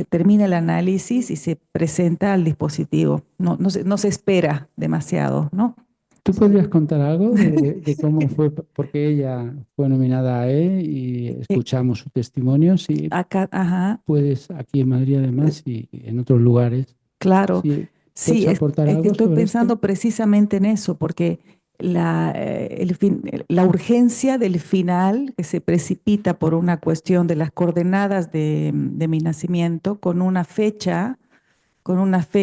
termina el análisis y se presenta al dispositivo. No se espera demasiado, ¿no? ¿Tú podrías contar algo de cómo fue? Porque ella fue nominada a E y escuchamos su testimonio. Si Acá, ajá. puedes, aquí en Madrid además y en otros lugares. Claro. Sí, Sí, ¿puedes es aportar que algo estoy sobre pensando esto? precisamente en eso, porque la urgencia del final, que se precipita por una cuestión de las coordenadas de mi nacimiento, con una fecha donde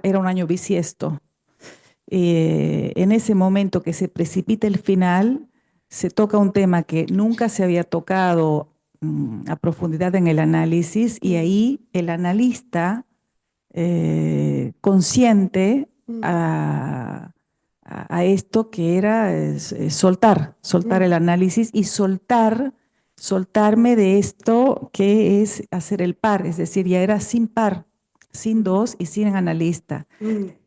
era un año bisiesto. En ese momento que se precipita el final, se toca un tema que nunca se había tocado a profundidad en el análisis, y ahí el analista consciente a esto que era soltar el análisis y soltarme de esto que es hacer el par, es decir, ya era sin par, sin dos y sin analista.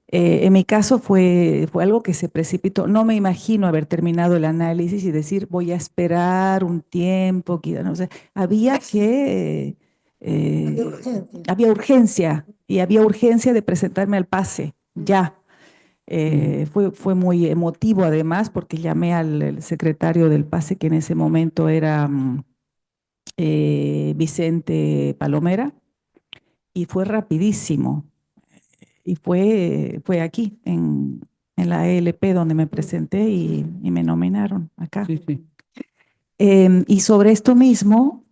En mi caso fue algo que se precipitó. No me imagino haber terminado el análisis y decir voy a esperar un tiempo, no sé. Había había urgencia, y había urgencia de presentarme al pase, ya. Fue muy emotivo además, porque llamé al secretario del pase, que en ese momento era Vicente Palomera, y fue rapidísimo. Y fue aquí, en la ELP, donde me presenté y me nominaron acá. Sí, sí. Y sobre esto mismo,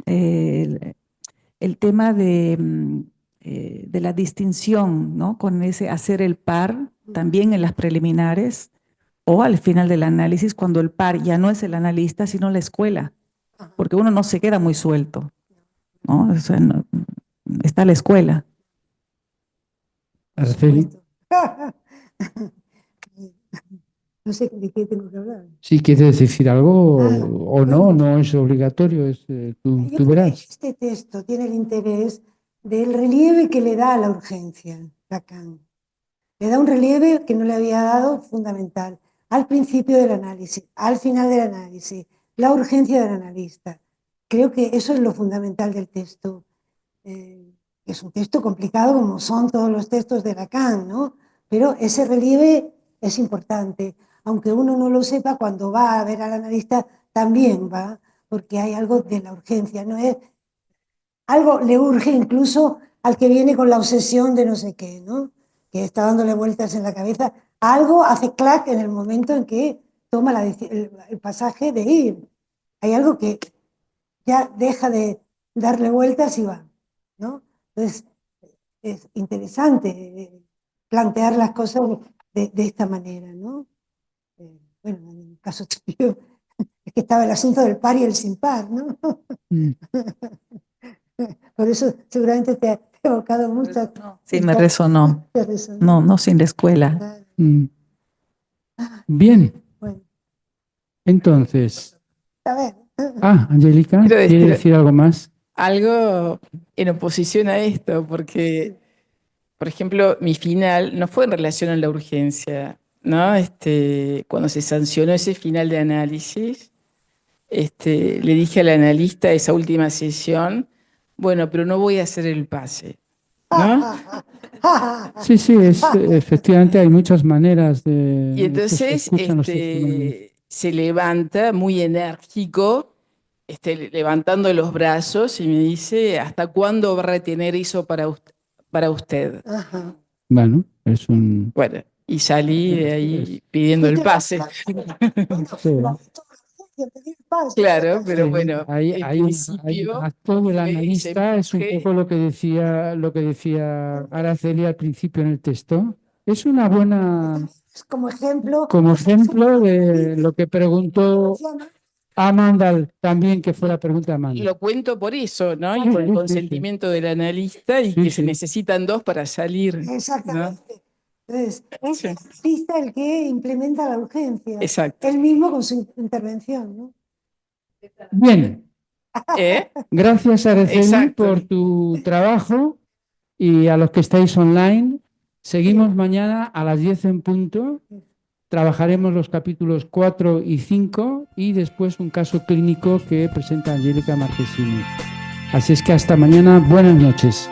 el tema de la distinción, ¿no? Con ese hacer el par, también en las preliminares o al final del análisis, cuando el par ya no es el analista, sino la escuela, porque uno no se queda muy suelto, ¿no? O sea, está la escuela. Araceli, No sé de qué tengo que hablar. si quieres decir algo o no, bueno, no es obligatorio, tú yo creo que verás. este texto tiene el interés del relieve que le da a la urgencia Lacan. Le da un relieve que no le había dado, fundamental, al principio del análisis, al final del análisis, la urgencia del analista. Creo que eso es lo fundamental del texto. Es un texto complicado, como son todos los textos de Lacan, ¿no? Pero ese relieve es importante. Aunque uno no lo sepa, cuando va a ver al analista también va, porque hay algo de la urgencia. No es algo le urge incluso al que viene con la obsesión de no sé qué, ¿no? Que está dándole vueltas en la cabeza. Algo hace clac en el momento en que toma el pasaje de ir. Hay algo que ya deja de darle vueltas y va, ¿no? Entonces, es interesante plantear las cosas de esta manera, ¿no? Bueno, en el caso tuyo, es que estaba el asunto del par y el sin par, ¿no? Por eso seguramente te ha evocado mucho. Sí, me resonó. Te resonó. No sin la escuela. Bien, Bueno, entonces. a ver. Angélica, Quiero ¿quiere decir decir algo más? algo en oposición a esto, porque, por ejemplo, mi final no fue en relación a la urgencia, ¿no? Cuando se sancionó ese final de análisis, le dije al analista esa última sesión, bueno, pero no voy a hacer el pase, ¿no? Sí, sí, efectivamente hay muchas maneras de. Y Esto se entonces escucha en los testimonios. se levanta muy enérgico, levantando los brazos y me dice, ¿hasta cuándo va a retener eso para usted? Ajá. Bueno, es un. Bueno, y salí de ahí pidiendo el pase. Sí, Claro, pero sí, bueno, hay en un principio acto del tuve ese analista, es un empuje. poco lo que decía Araceli al principio en el texto. Es una buena, Como ejemplo. como ejemplo de lo que preguntó Amanda, también, que fue la pregunta de Amanda. Lo cuento por eso, ¿no? Y Sí, por el sí, sí, consentimiento del analista y sí, que se sí. necesitan dos para salir, ¿no? Exactamente. Entonces, es Sí. el artista el que implementa la urgencia. Exacto. Él mismo con su intervención, ¿no? Bien, ¿Eh? gracias Araceli Exacto. por tu trabajo y a los que estáis online. Seguimos mañana a las 10 en punto. Trabajaremos los capítulos 4 y 5 y después un caso clínico que presenta Angélica Marchesini. Así es que hasta mañana, buenas noches.